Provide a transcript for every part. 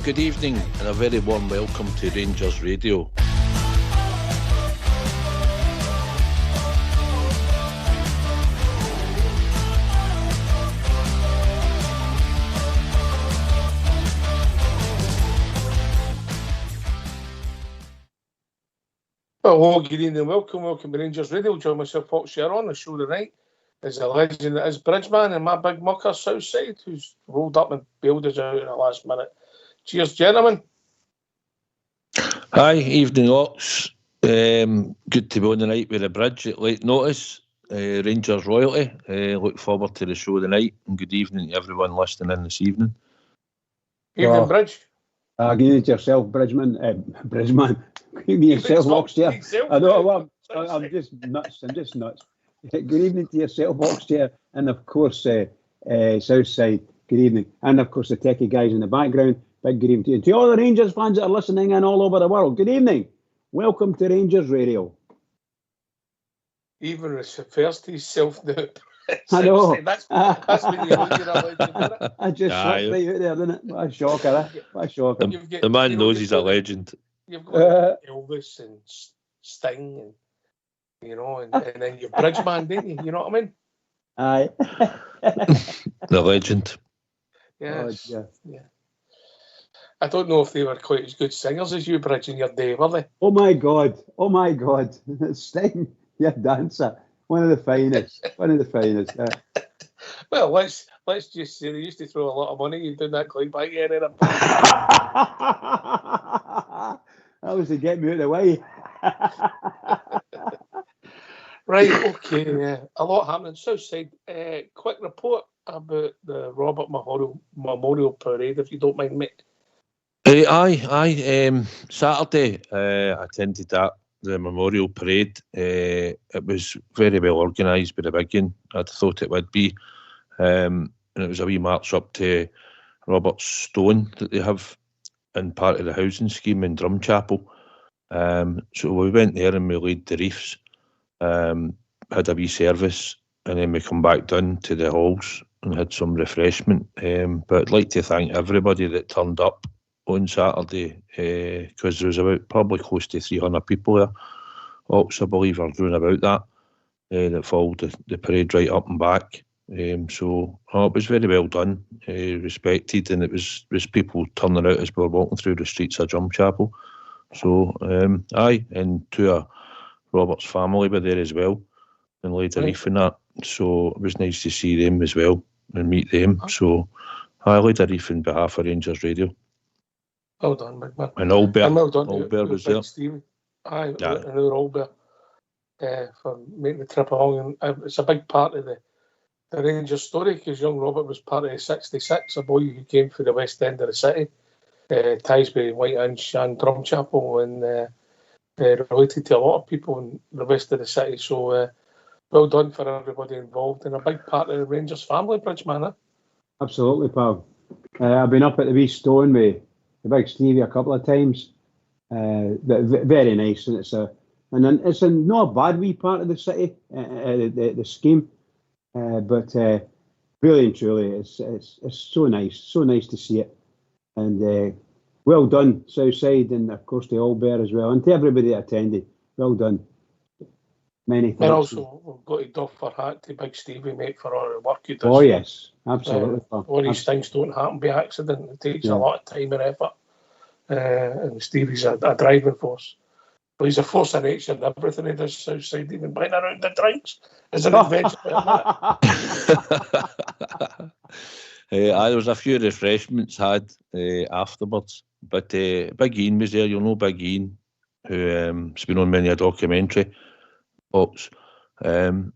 good evening and a very warm welcome to Rangers Radio. Hello, good evening, welcome to Rangers Radio. Join myself, Paul Sher, on the show tonight is a legend that is Bridgeman and my big mucker Southside, who's rolled up and bailed us out in the last minute. Cheers, gentlemen. Hi, evening, Ox. Good to be on the night with the Bridge at late notice. Rangers royalty. Look forward to the show tonight, and good evening to everyone listening in this evening. Evening, Bridge. Good evening to yourself, Bridgeman. Bridgeman. Good evening to yourself, Oxchair. I know, I'm just nuts. Good evening to yourself, Oxchair, and of course, Southside. Good evening. And of course, the techie guys in the background. Big good evening to you. To all the Rangers fans that are listening in all over the world, good evening. Welcome to Rangers Radio. Even refers to himself now. I know. That's when you're a legend. I just shot right out there, didn't it? What a shocker, What a shocker. The man knows he's a legend. You've got Elvis and Sting and then you're Bridgeman, didn't you? You know what I mean? Aye. The legend. Yes. Oh, yeah. I don't know if they were quite as good singers as you, Bridge, in your day, were they? Oh my God. Sting, your dancer. One of the finest. Well, let's just say they used to throw a lot of money doing that clip back here. That was to get me out of the way. Right, okay. A lot happening. Southside, quick report about the Robert Mahon Memorial Parade, if you don't mind, mate. Aye. Saturday, I attended that, the Memorial Parade. It was very well organised by the Wigan. I'd thought it would be. And it was a wee march up to Robert's Stone that they have in part of the housing scheme in Drumchapel. So we went there and we laid the reefs, had a wee service, and then we come back down to the halls and had some refreshment. But I'd like to thank everybody that turned up on Saturday, because there was about probably close to 300 people there. Ox, I believe, are doing about that followed the parade right up and back. So it was very well done, respected, and it was people turning out as we were walking through the streets of Drumchapel. So, and two of Robert's family were there as well, and laid a reef in that. So it was nice to see them as well and meet them. So I laid a reef on behalf of Rangers Radio. Well done, big man. And Albert, well done Albert was there. Stevie. Aye, another Albert for making the trip along. And it's a big part of the Rangers story, because young Robert was part of the 66, a boy who came from the west end of the city, Tisby, Whiteinch and Drumchapel, and related to a lot of people in the west of the city. So well done for everybody involved, and a big part of the Rangers family, Bridgeman. Absolutely, pal. I've been up at the wee Stone with the big Stevie a couple of times. Very nice, and it's not a bad wee part of the city, the scheme. But really and truly, it's so nice to see it, and well done, Southside, and of course to Albert as well, and to everybody that attended. Well done. Many thanks. And also, we've got to doff our hat to Big Stevie, mate, for all the work he does. Oh yes, absolutely. All these things don't happen by accident. It takes a lot of time and effort, and Stevie's a driving force. But he's a force of nature and everything he does, Southside, even buying around the drinks is an adventure. There was a few refreshments had afterwards, but Big Ian was there. You'll know Big Ian, who's been on many a documentary. Box.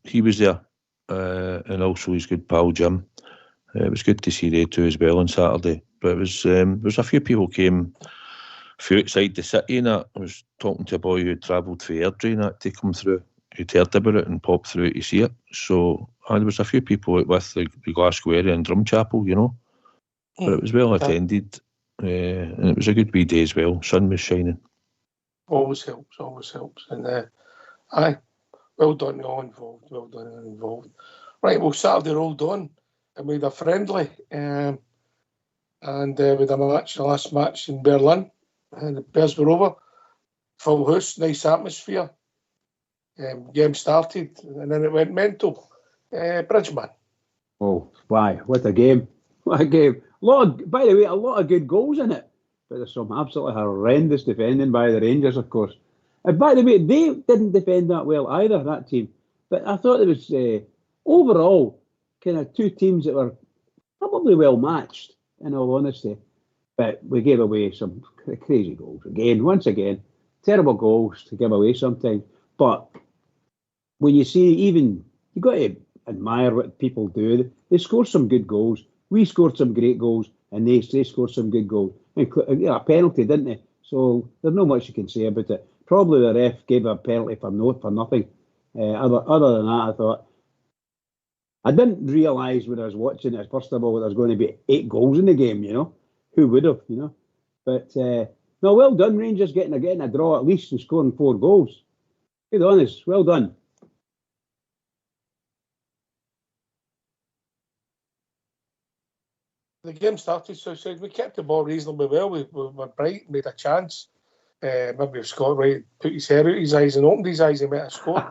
He was there, and also his good pal Jim. It was good to see they two as well on Saturday. But it was there was a few people came from outside the city, and that. I was talking to a boy who travelled for Airdrie and that to come through, who'd heard about it and popped through to see it. So there was a few people out with the Glasgow area and Drumchapel, But it was well attended, and it was a good wee day as well. Sun was shining. Always helps. And aye, well done to all involved. Right, well, Saturday rolled on, and we had a friendly. and we had a match, the last match in Berlin, and the Bears were over. Full house, nice atmosphere. Game started, and then it went mental. Bridgman. Oh, why? What a game! What a game! By the way, a lot of good goals in it, but there's some absolutely horrendous defending by the Rangers, of course. And by the way, they didn't defend that well either, that team. But I thought it was overall kind of two teams that were probably well matched, in all honesty. But we gave away some crazy goals once again, terrible goals to give away sometimes. But when you see, even you got to admire what people do. They score some good goals. We scored some great goals, and they scored some good goals. A penalty, didn't they? So there's not much you can say about it. Probably the ref gave a penalty for nothing. Other than that, I thought, I didn't realise when I was watching it, first of all, there was going to be 8 goals in the game, Who would have, But, no, well done, Rangers, getting a draw at least and scoring 4 goals. Good honest, well done. The game started, so we kept the ball reasonably well. We were bright, made a chance. Maybe if Scott Wright put his hair out his eyes and opened his eyes, he might have scored.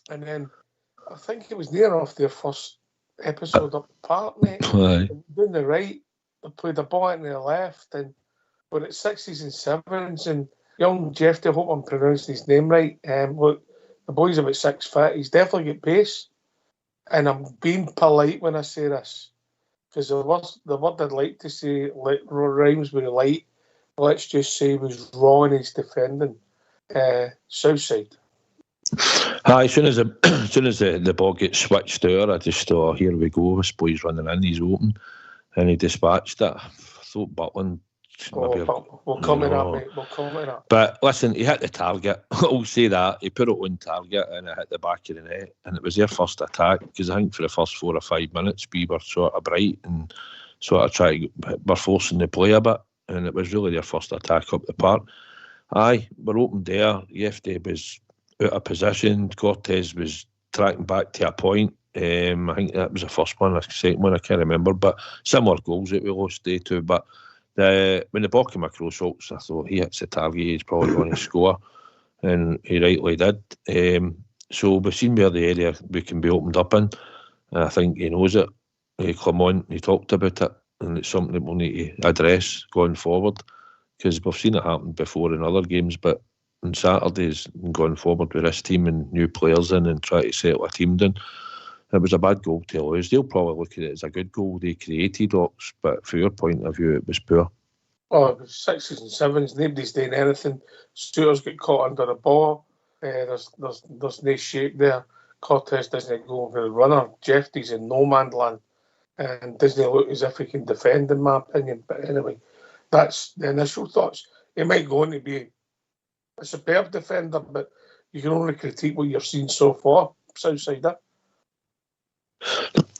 and then I think it was near off their first episode up the park, mate. Down the right, they played the ball into the left, and we're at 60s and 7s, and young Jeff, I hope I'm pronouncing his name right. Look, the boy's about 6 foot. He's definitely got pace, and I'm being polite when I say this, because the word I'd like to say rhymes with light. Let's just say was raw in his defending. Southside. As soon as the ball gets switched over, I just thought, here we go, this boy's running in, he's open, and he dispatched it. I thought Butland. We'll comment on that, mate. We'll comment on. But listen, he hit the target. I'll say that. He put it on target and it hit the back of the net. And it was their first attack, because I think for the first 4 or 5 minutes, we were sort of bright and sort of we're forcing the play a bit. And it was really their first attack up the park. Aye, we're open there. Yefte was out of position. Cortez was tracking back to a point. I think that was the first one. The second one, I can't remember. But similar goals that we lost day to. But when the ball came across Oaks, I thought, he hits the target, he's probably going to score. And he rightly did. So we've seen where the area we can be opened up in. I think he knows it. Clement, he talked about it. And it's something that we'll need to address going forward. Because we've seen it happen before in other games, but on Saturdays and going forward with this team and new players in and try to settle a team down, it was a bad goal to lose. They'll probably look at it as a good goal they created, Ox, but from your point of view, it was poor. Oh, it was 6s and 7s. Nobody's doing anything. Stewart's got caught under the ball. There's no shape there. Cortez doesn't go over the runner. Jeffrey's in no man's land and doesn't look as if he can defend, in my opinion. But anyway, that's the initial thoughts. He might go on to be a superb defender, but you can only critique what you've seen so far, Southsider.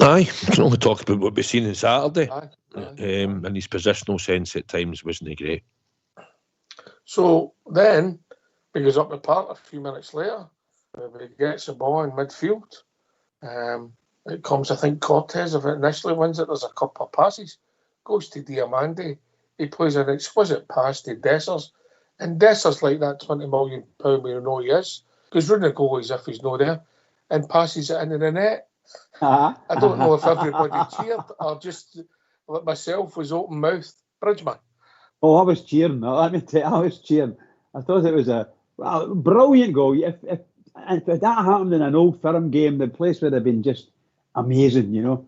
Aye, can only talk about what we've seen on Saturday. And his positional sense at times wasn't great. So then, he goes up the park a few minutes later, he gets the ball in midfield. It comes, I think, Cortez, if it initially wins it, there's a couple of passes. Goes to Diamandi. He plays an exquisite pass to Dessers. And Dessers, like that £20 million we know he is, goes round the goal as if he's not there and passes it into the net. I don't know if everybody cheered or just like myself was open mouthed. Bridgman. Oh, I was cheering. Let me tell you, I was cheering. I thought it was a brilliant goal. If that happened in an Old Firm game, the place would have been just amazing,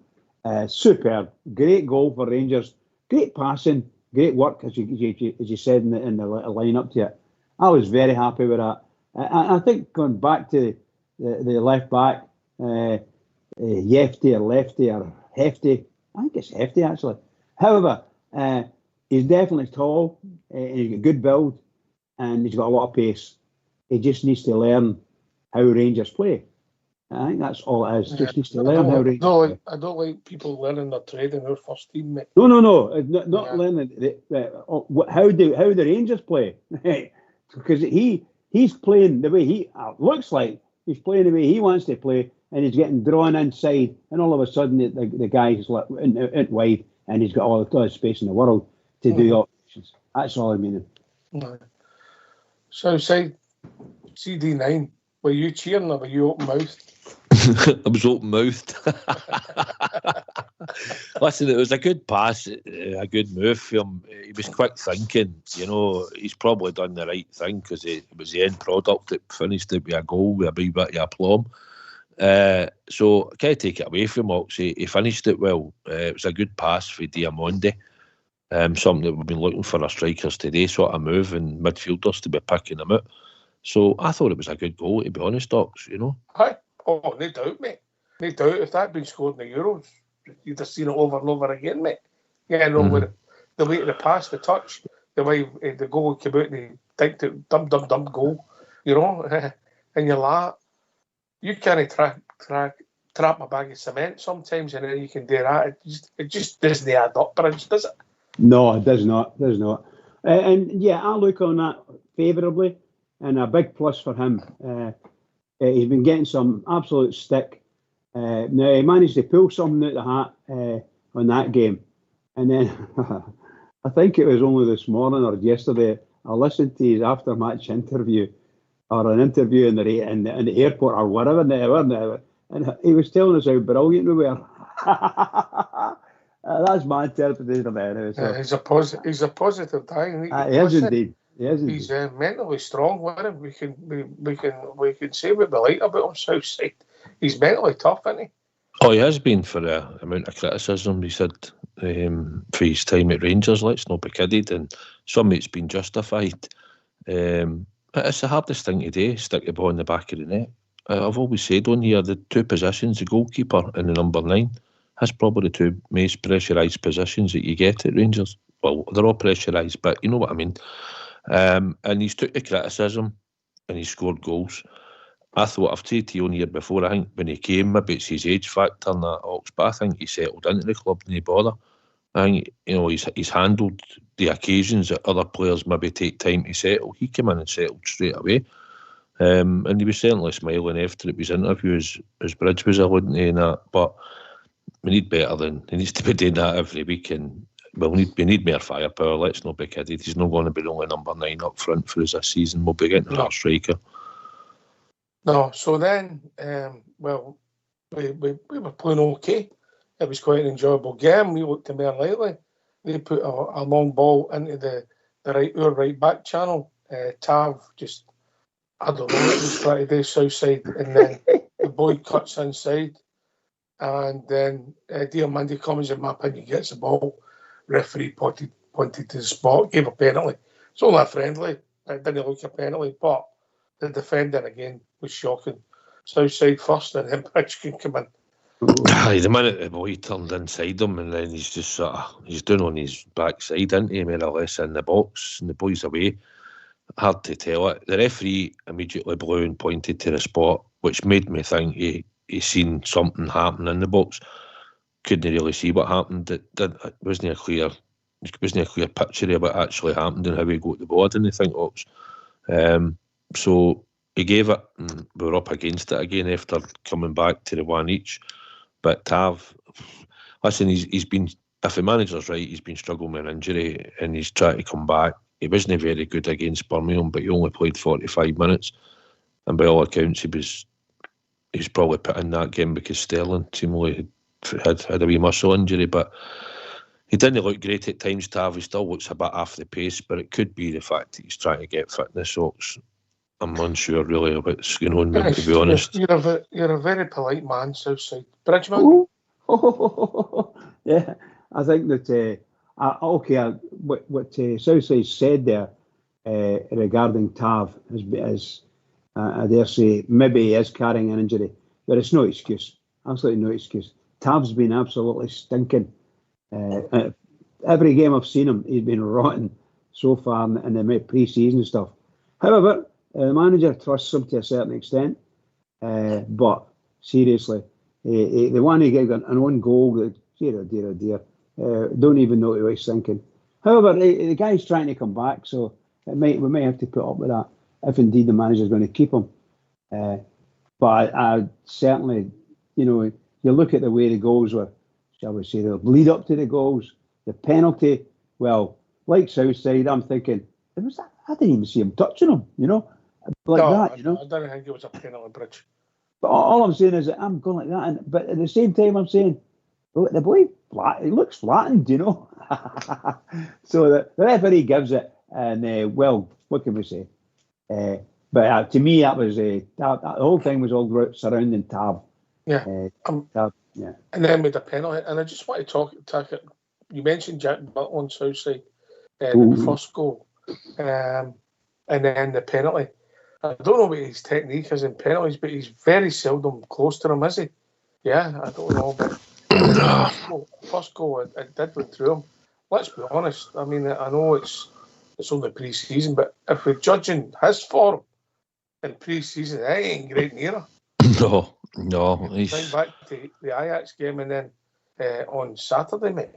superb. Great goal for Rangers. Great passing. Great work, as you said in the line-up to it. I was very happy with that. I think going back to the left back, Yefty or Lefty or Hefty, I think it's Hefty actually. However, he's definitely tall, he's got good build, and he's got a lot of pace. He just needs to learn how Rangers play. I think that's all it is. Just needs to learn how Rangers play. I don't like people learning their trade in their first team, mate. No. Not learning how the Rangers play. Because he's playing the way he looks like he's playing the way he wants to play, and he's getting drawn inside, and all of a sudden the guy's out wide, and he's got all the space in the world to do operations. That's all I mean. No. So say CD9, were you cheering or were you open mouthed? I was open mouthed. Listen, it was a good pass, a good move for him. He was quick thinking. You know, he's probably done the right thing because it was the end product that finished it with a goal with a wee bit of aplomb. So I can't take it away from Ox. He finished it well. It was a good pass for Diamonde. Something that we've been looking for our strikers today, sort of move, and midfielders to be picking them out. So I thought it was a good goal, to be honest, Ox, you know. Aye. Oh, no doubt, mate. No doubt. If that had been scored in the Euros, you'd have seen it over and over again, mate. Yeah, no, with the way the pass, the touch, the way the goal came out and he dinked it, dumb goal, you know, and you're like, you can't trap a bag of cement sometimes, and then you can do that. It just doesn't add up, Bridge, does it? No, it does not. And yeah, I look on that favourably, and a big plus for him. He's been getting some absolute stick. Now he managed to pull something out the hat on that game, and then I think it was only this morning or yesterday I listened to his after-match interview, or an interview in the airport or whatever, and he was telling us how brilliant we were. That's my interpretation of it. Anyway, so. He's a positive guy. He is indeed. He's mentally strong. We can say what we like about him. Southside. He's mentally tough, isn't he? Oh, he has been for the amount of criticism he's had for his time at Rangers. Let's not be kidded, and some of it's been justified. It's the hardest thing to do, stick the ball in the back of the net. I've always said on here, the two positions, the goalkeeper and the number 9, that's probably the two most pressurised positions that you get at Rangers. Well, they're all pressurised, but you know what I mean. And he's took the criticism and he scored goals. I thought, I've said to you on here before, I think when he came, maybe it's his age factor and that, Ox, but I think he settled into the club and he bother. I think, you know, he's handled the occasions that other players maybe take time to settle. He came in and settled straight away. And he was certainly smiling after it was interview as Bridge was alluding to that. But we need better than he needs to be doing that every week. And well, we need more firepower. Let's not be kidded. He's not going to be the only number 9 up front for us this season. We'll be getting another striker. No, so then, well, we were playing okay. It was quite an enjoyable game. We looked to more lightly. They put a long ball into our right back channel. Tav just, I don't know what he was trying to do, Southside, and then the boy cuts inside, and then Diamandi comes, in my opinion, gets the ball. Referee pointed to the spot, gave a penalty. It's only a friendly. It didn't look a penalty, but the defending again was shocking. Southside first, and then Bridge can come in. Aye, the minute the boy turned inside him, and then he's just he's down on his backside, isn't he, more or less in the box, and the boy's away. Hard to tell it. The referee immediately blew and pointed to the spot, which made me think he seen something happen in the box. Couldn't really see what happened. It wasn't a clear picture of what actually happened and how he got the ball. I didn't think Ox. So he gave it, and we were up against it again after coming back to the one each. But Tav, listen, he's been, if the manager's right, he's been struggling with an injury and he's trying to come back. He wasn't very good against Birmingham, but he only played 45 minutes. And by all accounts, he's probably put in that game because Sterling seemingly had a wee muscle injury. But he didn't look great at times, Tav. He still looks a bit off the pace, but it could be the fact that he's trying to get fitness. I'm unsure really of what's going on with him, to be honest. You're a very polite man, Southside. Bridgeman? Yeah, I think that, what Southside said there regarding Tav is I dare say, maybe he is carrying an injury, but it's no excuse. Absolutely no excuse. Tav's been absolutely stinking. Every game I've seen him, he's been rotten so far in the pre-season stuff. However, the manager trusts him to a certain extent, but seriously, the one he gave an own goal, dear, don't even know what he's thinking. However, the guy's trying to come back, so we may have to put up with that if indeed the manager's going to keep him. But I certainly you look at the way the goals were, shall we say, the lead up to the goals, the penalty. Well, like Southside, I'm thinking, I didn't even see him touching him, like that. I don't think it was a penalty, Bridge. But all I'm saying is that I'm going like that, but at the same time, I'm saying, well, the boy, he looks flattened, So the referee gives it, and well, what can we say? But to me, that was the whole thing was all surrounding Tab. Yeah. Tab, yeah. And then with the penalty, and I just want to talk it. You mentioned Jack Butler on Southside, the first goal, and then the penalty. I don't know what his technique is in penalties, but he's very seldom close to him, is he? Yeah, I don't know, but first goal, it did went through him. Let's be honest. I mean, I know it's only pre-season, but if we're judging his form in pre-season, it ain't great near. No. Think back to the Ajax game and then on Saturday, mate.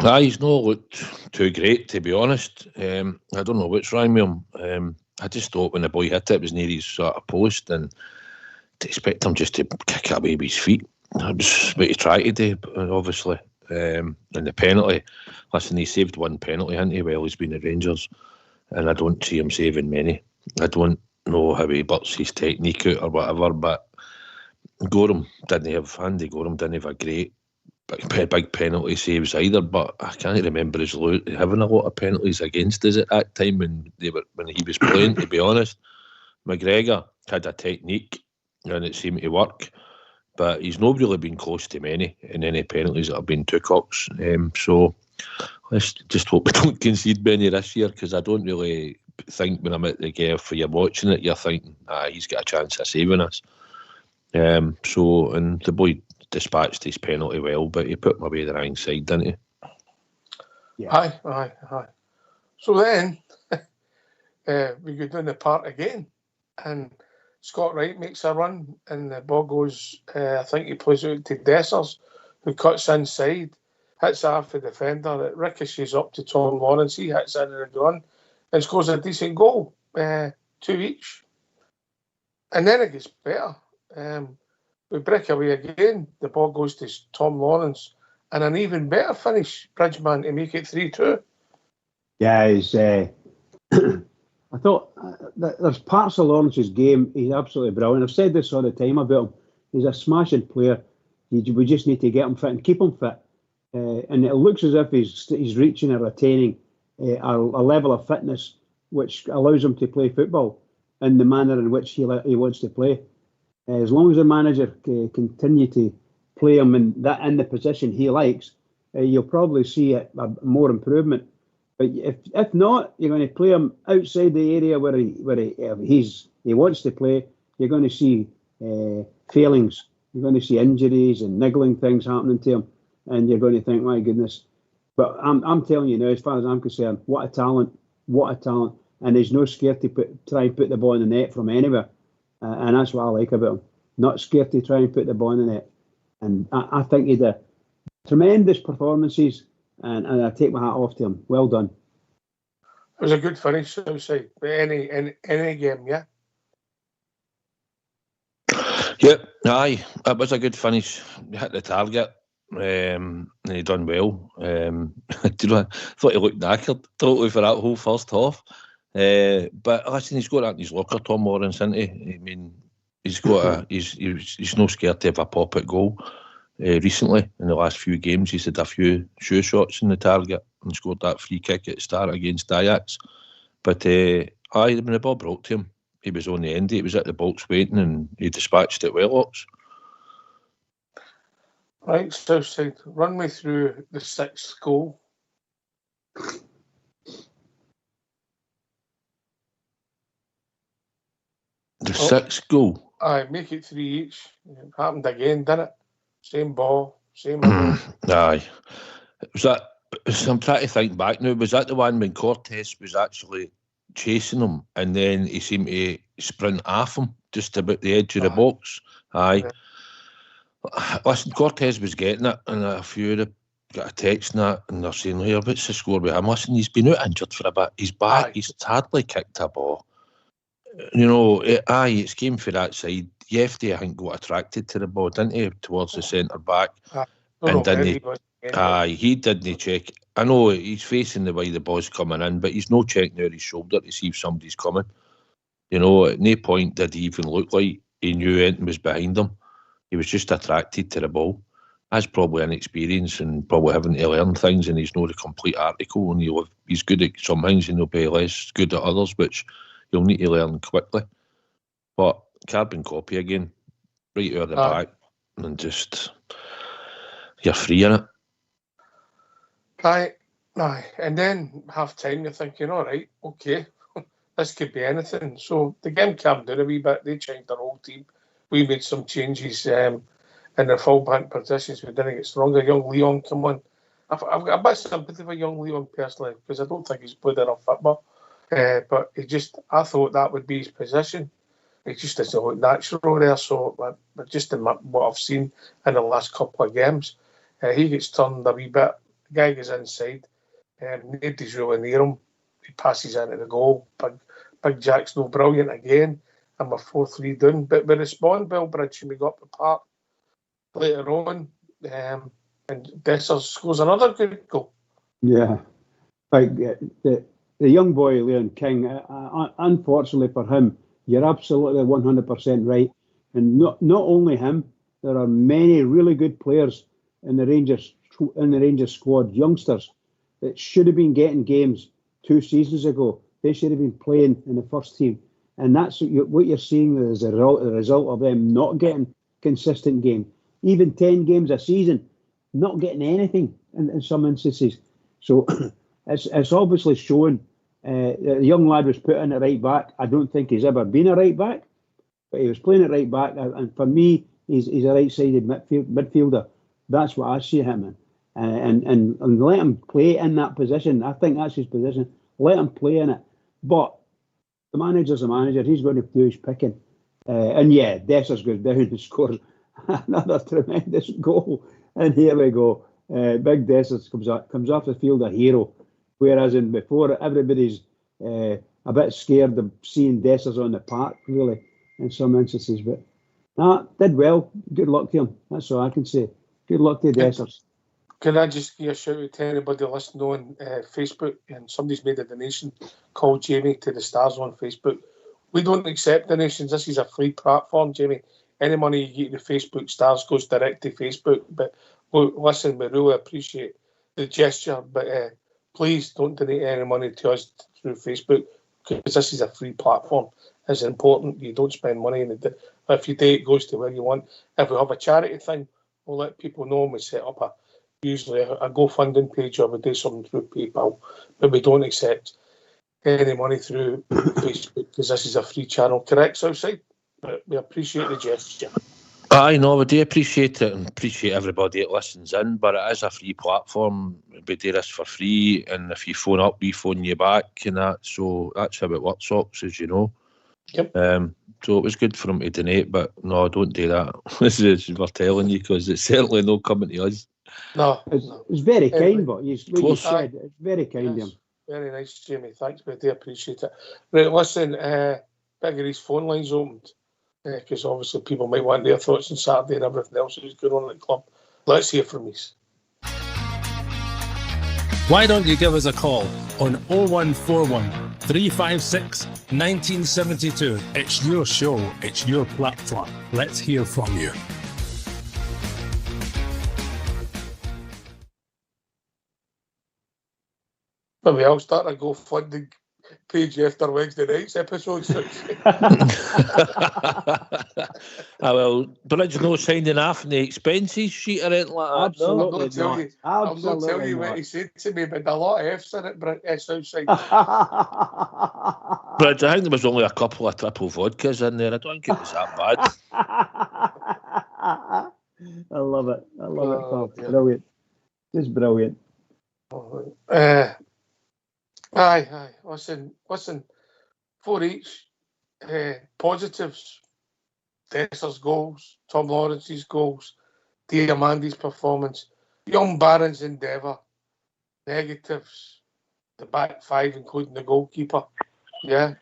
He's not looked too great, to be honest. I don't know what's wrong with him. I just thought when the boy hit it was near his sort of post, and to expect him just to kick it away with his feet. That was what he tried to do, obviously. And the penalty, listen, he saved one penalty, hasn't he? Well, he's been at Rangers, and I don't see him saving many. I don't know how he butts his technique out or whatever, but Andy Gorham didn't have a great big penalty saves either, but I can't remember us having a lot of penalties against us at that time when he was playing, to be honest. McGregor had a technique and it seemed to work, but he's not really been close to many in any penalties that have been took up. So let's just hope we don't concede many this year, because I don't really think when I'm at the game for you watching it, you're thinking, he's got a chance of saving us. And the boy dispatched his penalty well, but he put him away the wrong side, didn't he? Yeah. Aye. So then we go down the park again, and Scott Wright makes a run, and the ball goes, I think he plays out to Dessers, who cuts inside, hits half the defender, it ricochets up to Tom Lawrence, he hits in and run, and scores a decent goal, 2 each. And then it gets better. We break away again, the ball goes to Tom Lawrence, and an even better finish, Bridgeman, to make it 3-2. Yeah, he's... I thought there's parts of Lawrence's game, he's absolutely brilliant. I've said this all the time about him. He's a smashing player. We just need to get him fit and keep him fit. And it looks as if he's reaching or attaining a level of fitness which allows him to play football in the manner in which he wants to play. As long as the manager continue to play him in the position he likes, you'll probably see more improvement. But if not, you're going to play him outside the area where he wants to play. You're going to see failings. You're going to see injuries and niggling things happening to him, and you're going to think, my goodness. But I'm telling you now, as far as I'm concerned, what a talent, and he's no scared to try and put the ball in the net from anywhere, and that's what I like about him. Not scared to try and put the ball in the net, and I think he did tremendous performances. And I take my hat off to him. Well done. It was a good finish, I would say. Any game, yeah? Yep, aye. It was a good finish. He hit the target. And he done well. I thought he looked knackered totally for that whole first half. But listen, he's got that in his locker, Tom Lawrence, isn't he? I mean, he's no scared to have a pop at goal. Recently, in the last few games, he's had a few sure shots in the target and scored that free kick at the start against Ajax. But when the ball brought to him, he was on the end. He was at the box waiting, and he dispatched it well, Ox. Right, Southside, run me through the 6th goal. The 6th goal? Aye, make it 3 each. It happened again, didn't it? Same ball, same. Aye. Was that? I'm trying to think back now. Was that the one when Cortez was actually chasing him, and then he seemed to sprint off him just about the edge of the box? Aye. Yeah. Listen, Cortez was getting it, and a few of them got a text and that, and they're saying, "Here, what's the score with him?" Listen, he's been out injured for a bit. He's back. Aye. He's hardly kicked a ball. it's game for that side. Yefty, I think, got attracted to the ball, didn't he, towards the centre back? And he didn't check. I know he's facing the way the ball's coming in, but he's no checking out his shoulder to see if somebody's coming. At no point did he even look like he knew anything was behind him. He was just attracted to the ball. That's probably inexperience and probably having to learn things, and he's not a complete article, and he's good at some things and he'll be less good at others, which you'll need to learn quickly. But carbon copy again, right out of the back, and just you're free in it. Aye. And then half time you're thinking, all right, okay, this could be anything. So the game calmed down a wee bit. They changed their whole team. We made some changes in the full back positions. We didn't get stronger. Young Leon come on. I've got a bit of sympathy for young Leon personally, because I don't think he's played enough football. But I thought that would be his position. It just doesn't look natural there. So, but just in what I've seen in the last couple of games, he gets turned a wee bit. The guy goes inside. Nobody's really near him. He passes into the goal. Big Jack's no brilliant again. And we're 4-3 down. But we respond, Bellbridge, and we got the part later on. And Dessers scores another good goal. Yeah. Like the young boy, Leon King, unfortunately for him, you're absolutely 100% right. And not only him, there are many really good players in the Rangers squad, youngsters, that should have been getting games 2 seasons ago. They should have been playing in the first team. And that's what you're seeing as a result of them not getting consistent games. Even 10 games a season, not getting anything in some instances. So it's obviously showing. The young lad was put in at right back. I don't think he's ever been a right back, but he was playing at right back. And for me, he's a right-sided midfielder. That's what I see him in. And let him play in that position. I think that's his position. Let him play in it. But the manager's a manager. He's going to do his picking. And yeah, Dessers goes down and scores another tremendous goal. And here we go. Big Dessers comes off the field a hero. Whereas before, everybody's a bit scared of seeing Dessers on the park, really, in some instances. But did well. Good luck to him. That's all I can say. Good luck to Dessers. Can I just give a shout out to anybody listening on Facebook? And somebody's made a donation. Call Jamie to the stars on Facebook. We don't accept donations. This is a free platform, Jamie. Any money you get to the Facebook stars goes direct to Facebook. But listen, we really appreciate the gesture. But please don't donate any money to us through Facebook, because this is a free platform. It's important. You don't spend money in it. If you do, it goes to where you want. If we have a charity thing, we'll let people know, and we set up usually a GoFundMe page, or we do something through PayPal. But we don't accept any money through Facebook, because this is a free channel. Correct, Southside? But we appreciate the gesture. I know, we do appreciate it, and appreciate everybody that listens in, but it is a free platform. We do this for free, and if you phone up, we phone you back, and that. So that's how it works, Ox, as you know. Yep. So it was good for him to donate, but no, don't do that. We're telling you, because it's certainly not coming to us. No. It's very kind, but you said it's very kind of him. Very nice, Jamie. Thanks, we do appreciate it. Right, listen, Biggery's phone line's opened, because obviously people might want their thoughts on Saturday and everything else that's going on at the club. Let's hear from you. Why don't you give us a call on 0141 356 1972. It's your show, it's your platform. Let's hear from you. Maybe I'll start a GoFundMe page after Wednesday night's episode. Well, Bridge no signing off in the expenses sheet or anything like that. Absolutely not. I'll not tell you what he said to me, but a lot of F's in it, Southside. Bridge, I think there was only a couple of triple vodkas in there. I don't think it was that bad. I love it. Pal. Yeah. Brilliant. Just brilliant. Aye. Listen. For each positives, Dessers' goals, Tom Lawrence's goals, Diamandi's performance, young Barron's endeavour. Negatives, the back five, including the goalkeeper. Yeah.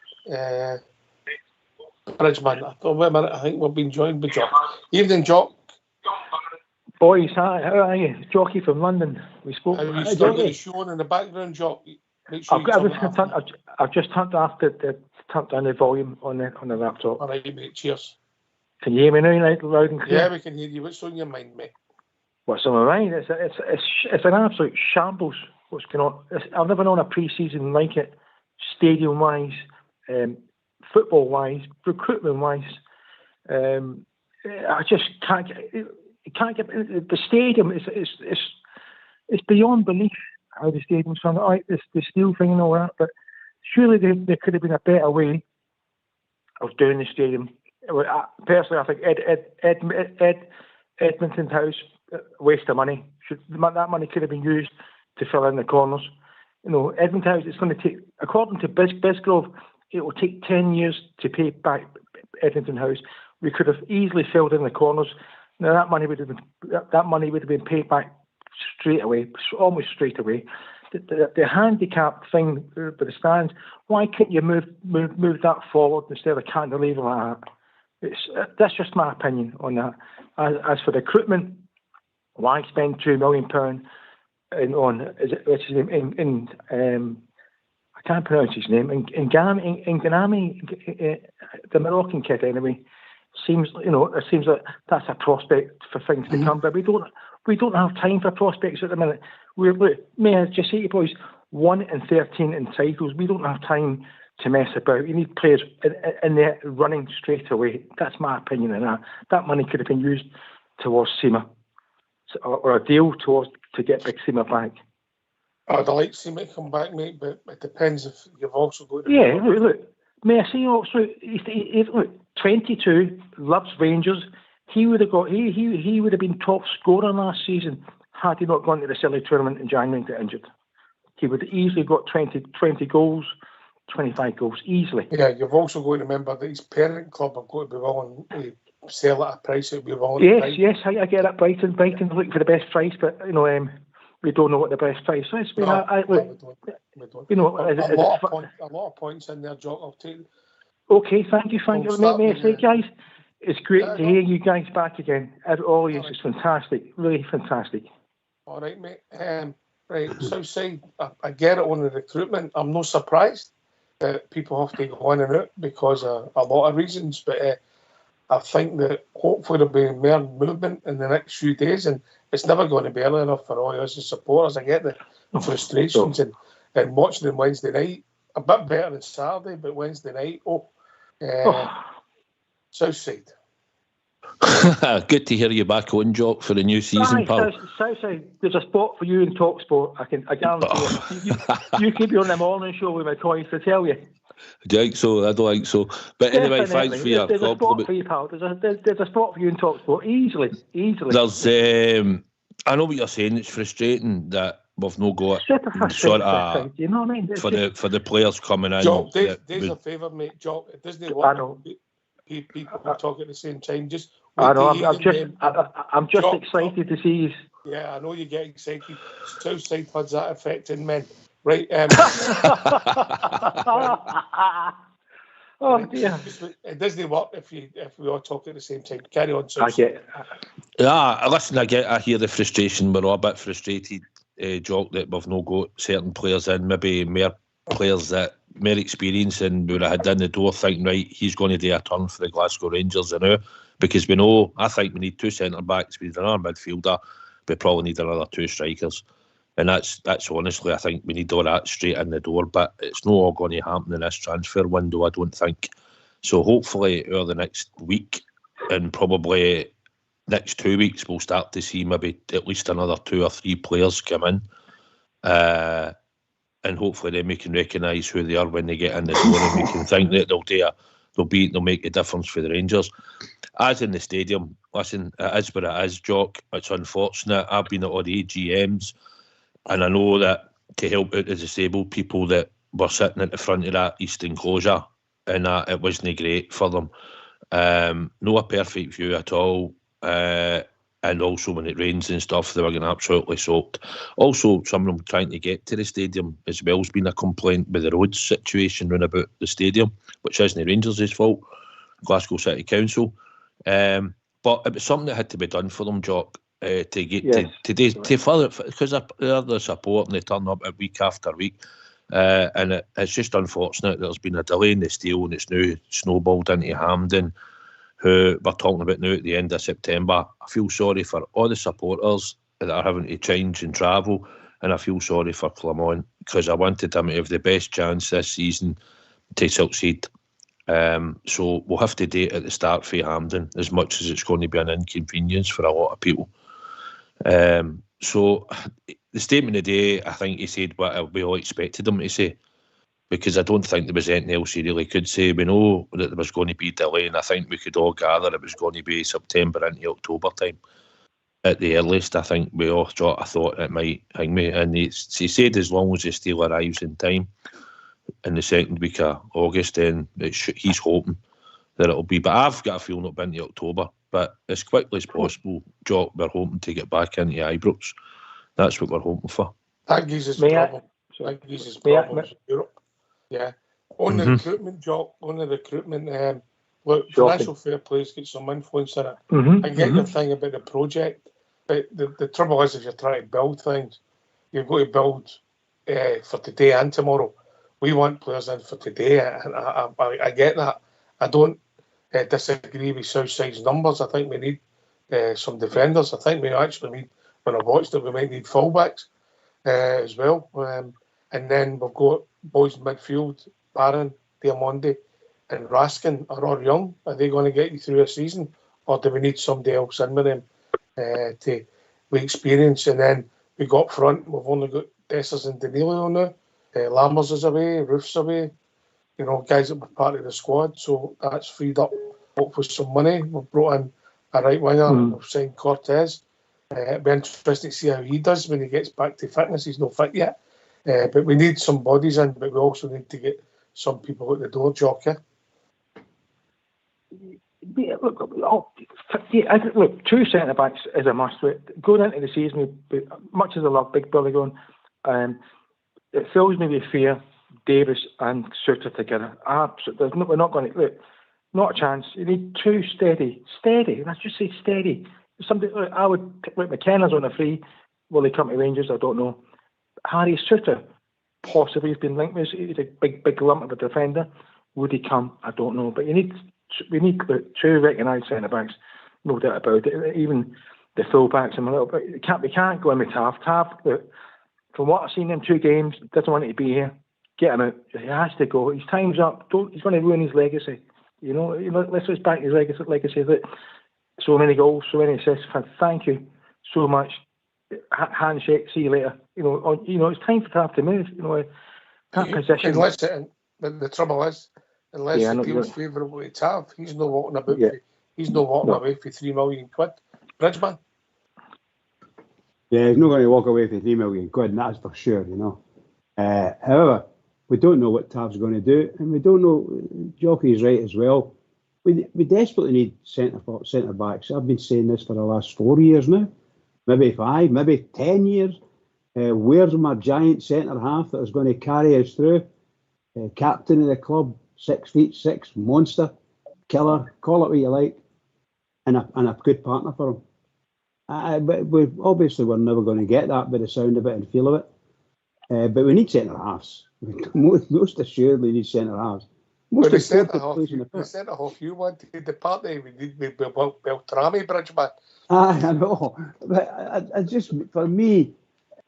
Bridgeman. Wait a minute, I think we've been joined by Jock. Evening, Jock. Boys, hi, how are you? Jockey from London. We spoke. Have you still got the show on in the background, Jock? Make sure I've just turned down the volume on the laptop. All right, mate. Cheers. Can you hear me now, loud and clear? Yeah, we can hear you. What's on your mind, mate? What's on my mind? It's an absolute shambles. What's going on? I've never known a pre-season like it, stadium-wise, football-wise, recruitment-wise. I just can't get the stadium. It's beyond belief how the stadium's run. It's the steel thing and all that, but surely there could have been a better way of doing the stadium. Personally, I think Edmonton House, waste of money. That money could have been used to fill in the corners. Edmonton House, it's going to take, according to Bisgrove, it will take 10 years to pay back Edmonton House. We could have easily filled in the corners. Now that money would have been paid back straight away, almost straight away. The handicap thing with the stands, why can't you move that forward instead of cantilever like that? That's just my opinion on that. As for the recruitment, why spend £2 million I can't pronounce his name. In Ganami, the Moroccan kid anyway. It seems like that's a prospect for things to come, but we don't have time for prospects at the minute. May I just say to you boys, 1 and 13 in titles, we don't have time to mess about. You need players in there running straight away. That's my opinion on that. That money could have been used towards SEMA, or a deal to get Big SEMA back. I'd like SEMA to come back, mate, but it depends if you've also got to... Yeah, look, may I say also, look, 22, loves Rangers. He would have been top scorer last season had he not gone to the silly tournament in January and got injured. He would have easily got 20 goals, 25 goals, easily. Yeah, you've also got to remember that his parent club have got to be willing to sell at a price that would be willing to pay. Yes, I get it. Brighton looking for the best price, but we don't know what the best price is. We don't. A lot of points in there, Jock. I'll take. Okay, thank you. May I say, guys, it's great to hear you guys back again. All of you, it's fantastic, really fantastic. All right, mate. Right, Southside, I get it on the recruitment. I'm not surprised that people have to go in and out because of a lot of reasons, but I think that hopefully there'll be more movement in the next few days, and it's never going to be early enough for all us as supporters. I get the frustrations and watching them Wednesday night. A bit better than Saturday, but Wednesday night, Southside. Good to hear you back on, Jock, for the new season, pal. Southside, there's a spot for you in Talk Sport. I guarantee you keep me on the morning show with my coins to tell you. Do you think so? I don't think so. But anyway, thanks for your compliment. There's a spot for you, pal. There's a spot for you in Talk Sport. Easily. There's, I know what you're saying. It's frustrating that we've not got sort of, you know what I mean? for the players coming in. Jock, there's a favour, mate. Jock, it doesn't work. I know. People talk at the same time. I know. I'm just Jock, excited to see you. Yeah, I know you get excited. Southside has that effect in men, right? Oh dear! It doesn't work if we all talk at the same time. Carry on, Southside. I get it. Yeah, listen. I hear the frustration. We're all a bit frustrated, Jock, that we've not got certain players in. Maybe more players that more experience and would have had in the door thinking, right, he's going to do a turn for the Glasgow Rangers now, because we know, I think we need 2 centre backs, we need another midfielder, we probably need another 2 strikers, and that's honestly, I think we need all that straight in the door, but it's not all going to happen in this transfer window, I don't think. So hopefully over the next week and probably next 2 weeks we'll start to see maybe at least another 2 or 3 players come in, and hopefully then we can recognise who they are when they get in the door, and we can think that they'll make a difference for the Rangers. As in the stadium, listen, it is what it is, Jock. It's unfortunate. I've been at all the AGMs, and I know that to help out the disabled people that were sitting at the front of that east enclosure, and it wasn't great for them. No a perfect view at all. And also when it rains and stuff, they were getting absolutely soaked. Also, some of them trying to get to the stadium as well has been a complaint with the road situation round about the stadium, which isn't the Rangers' fault. Glasgow City Council. But it was something that had to be done for them, Jock, to get to further, because they're the support and they turn up week after week. And it's just unfortunate there's been a delay in the deal, and it's now snowballed into Hampden, who we're talking about now at the end of September. I feel sorry for all the supporters that are having to change and travel, and I feel sorry for Clement, because I wanted him to have the best chance this season to succeed. So we'll have to do it at the start for Hampden, as much as it's going to be an inconvenience for a lot of people. So the statement today, I think he said what we all expected him to say, because I don't think there was anything else he really could say. We know that there was going to be a delay, and I think we could all gather it was going to be September into October time at the earliest. I think we all thought it might hang me, and he said as long as he still arrives in time in the second week of August, then he's hoping that it'll be. But I've got a feeling it'll be into October. But as quickly as possible, Jock, we're hoping to get back into Ibrox. That's what we're hoping for. That gives us problems. That gives us problems in Europe. Yeah. On the recruitment, Jock, look, financial fair play's got some influence in it. I get your thing about the project, but the trouble is, if you're trying to build things, you've got to build for today and tomorrow. We want players in for today, and I get that. I don't disagree with Southside's numbers. I think we need some defenders. I think we actually need, when I watched it, we might need fullbacks as well. And then we've got boys in midfield, Barron, Diamondi and Raskin are all young. Are they going to get you through a season, or do we need somebody else in with them with experience? And then we got up front, we've only got Dessers and Danilo now. Lammers is away, Roof's away, guys that were part of the squad, so that's freed up with some money. We've brought in a right winger, we've signed Cortez. It'll be interesting to see how he does when he gets back to fitness. He's not fit yet, but we need some bodies in, but we also need to get some people at the door, Jock. Look, two centre-backs is a must. Going into the season, much as I love Big Billy going, it fills me with fear, Davis and Suter together. Absolutely. We're not going to... Look, not a chance. You need two steady. Let's just say steady. Somebody, I would... Like McKenna's on a free. Will he come to Rangers? I don't know. Harry Suter, possibly he's been linked with. He's a big lump of a defender. Would he come? I don't know. But we need two recognised centre-backs. No doubt about it. Even the full-backs, I'm a little bit... We can't go in with Tav. Tav, from what I've seen in 2 games, doesn't want to be here. Get him out. He has to go. His time's up. He's going to ruin his legacy. Let's just back his legacy. So many goals, so many assists. Thank you so much. Handshake. See you later. It's time for Tav to move. That position. The trouble is, unless the deal's favourable to Tav, he's not walking about. He's not walking away for £3 million. Bridgeman. Yeah, he's not going to walk away for £3 million, and that's for sure. However, we don't know what Tav's going to do, and we don't know. Jockey's right as well. We desperately need centre backs. I've been saying this for the last 4 years now, maybe 5, maybe 10 years. Where's my giant centre half that is going to carry us through? Captain of the club, 6'6", monster, killer, call it what you like, and a good partner for him. But we're never going to get that by the sound of it and feel of it. But we need centre halves. Most assuredly need centre halves. The centre half you wanted the party, we need Beltrami, Bridgeman. I know, but I just, for me,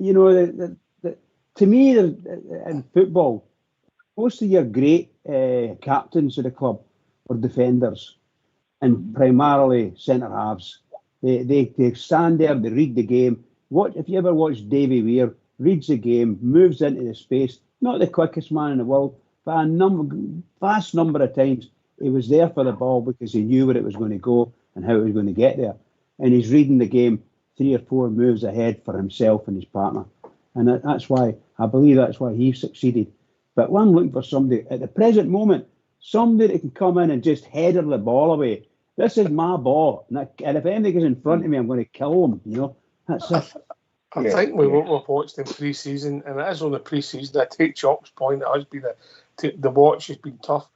to me, in football, most of your great captains of the club were defenders and primarily centre halves. They stand there, they read the game. If you ever watch Davy Weir, reads the game, moves into the space, not the quickest man in the world, but a vast number of times he was there for the ball because he knew where it was going to go and how it was going to get there. And he's reading the game 3 or 4 moves ahead for himself and his partner. And I believe that's why he succeeded. But I'm looking for somebody, at the present moment, somebody that can come in and just header the ball away. This is my ball. And if anything is in front of me, I'm going to kill him. That's it. I think we've watched in pre-season, and it is on the pre-season. I take Jock's point. It has been the watch has been tough.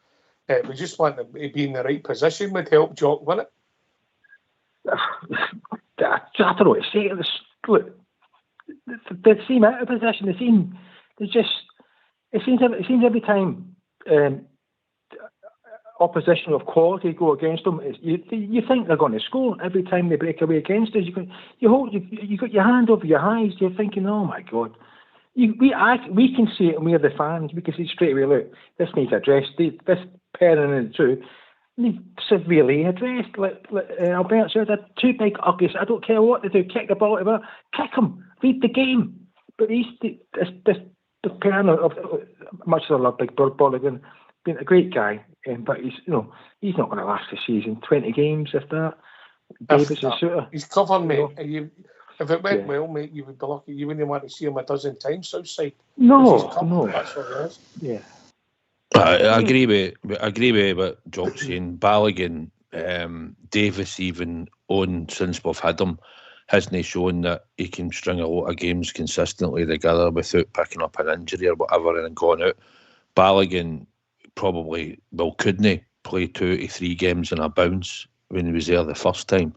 We just want to be in the right position would help Jock win it. I don't know what to say. Look, they seem out of position. It seems every time opposition of quality go against them, you think they're going to score every time they break away against us. You got your hand over your eyes. You're thinking, oh my God. We can see it, and we're the fans. We can see straight away. Look, this needs addressed. This pairing in two needs severely addressed. Like Albert said, they're two big uglies. I don't care what they do. Kick the ball, whatever. Kick them. Read the game. But this pairing of much as I love Big Bird Bolligan, being a great guy, but he's not going to last the season. 20 games, if that. Davis is shooter. He's covering, mate. If it went well, mate, you would be lucky. You wouldn't want to see him a dozen times outside. No. That's what it is. Yeah. I agree with what Jock's saying. Balogun, Davis, even on since we've had him, hasn't shown that he can string a lot of games consistently together without picking up an injury or whatever and going out. Balogun probably couldn't play 2 to 3 games in a bounce when he was there the first time.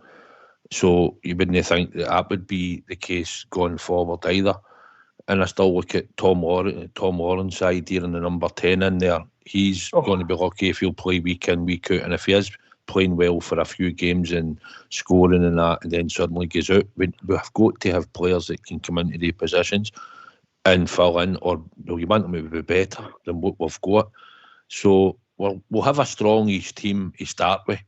So you wouldn't think that would be the case going forward either. And I still look at Tom Lawrence's idea in the number 10 in there. He's going to be lucky if he'll play week in, week out. And if he is playing well for a few games and scoring and that, and then suddenly goes out, we've got to have players that can come into their positions and fill in, or you want them to be better than what we've got. So we'll have a strong-ish team to start with,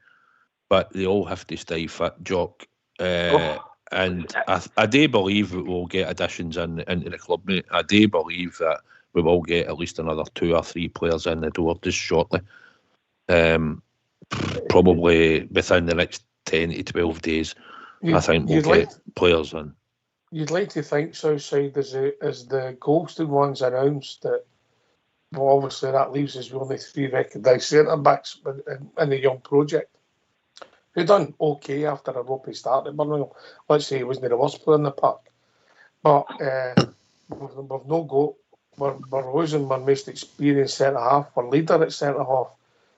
but they all have to stay fit, Jock. And I do believe that we'll get additions into the club, mate. I do believe that we will get at least another 2 or 3 players in the door just shortly. Probably within the next 10 to 12 days, I think we'll get players in. You'd like to think Southside, as the Goldstein one's announced, that well, obviously that leaves us with only 3 recognised centre-backs in the young project. Who done okay after a ropey start at Birmingham. Let's say he wasn't the worst player in the park. But we've no got. We're losing our most experienced centre-half, our leader at centre-half,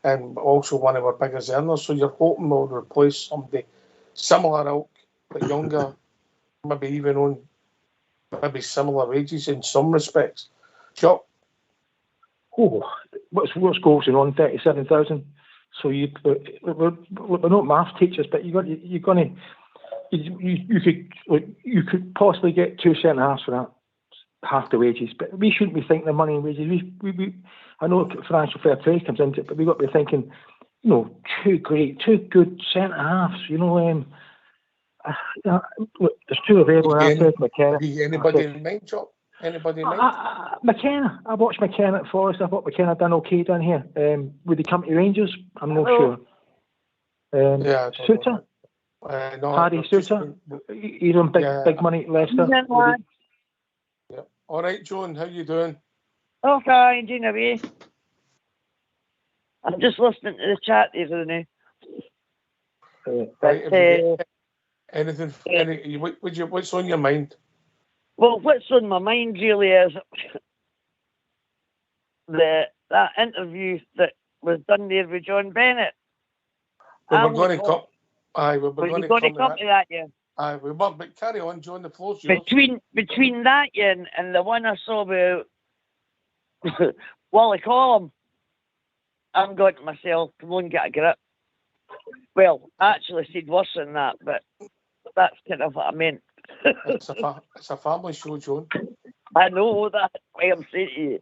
and also one of our biggest earners. So you're hoping we'll replace somebody similar ilk, but younger, maybe even on maybe similar wages in some respects. Chuck? What's goals on 37,000? So we're not maths teachers, but you could possibly get 2 centre halves for that, half the wages. But we shouldn't be thinking of money and wages. I know financial fair play comes into it, but we've got to be thinking, 2 good centre halves. Look, there's 2 available. Anybody in mind, Chuck? Anybody in mind? McKenna. I watched McKenna at Forest. I thought McKenna done okay down here. Would he come to Rangers? I'm not sure. Suter? No, Harry Suter? He's on big money at Leicester. Yeah. All right, Joan, how you doing? Oh, fine, doing away. I'm just listening to the chat the other now. Anything? What's on your mind? Well, what's on my mind really is that interview that was done there with John Bennett. We're going to come. We're going to come to that, yeah. We were, but carry on, John. The floor's yours. Between that and the one I saw about Wally Collum, I'm going to myself, come on, get a grip. Well, I actually said worse than that, but that's kind of what I meant. It's a family show, John. I know that. Why I'm saying to you.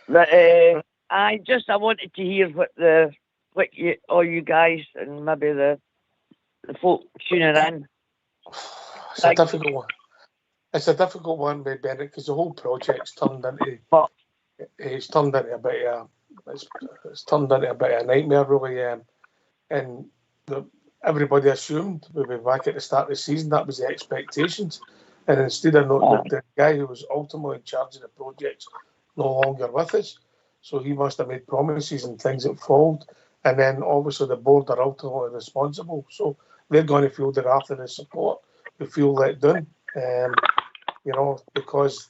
But I wanted to hear what all you guys and maybe the folk tuning in. It's a difficult one. It's a difficult one with Bennett because the whole project's turned into a bit of a nightmare, really. And everybody assumed we'd be back at the start of the season. That was the expectations. And instead of the guy who was ultimately in charge of the project's no longer with us. So he must have made promises and things that failed. And then obviously the board are ultimately responsible. So they're going to feel the wrath of the support. They feel let down. Because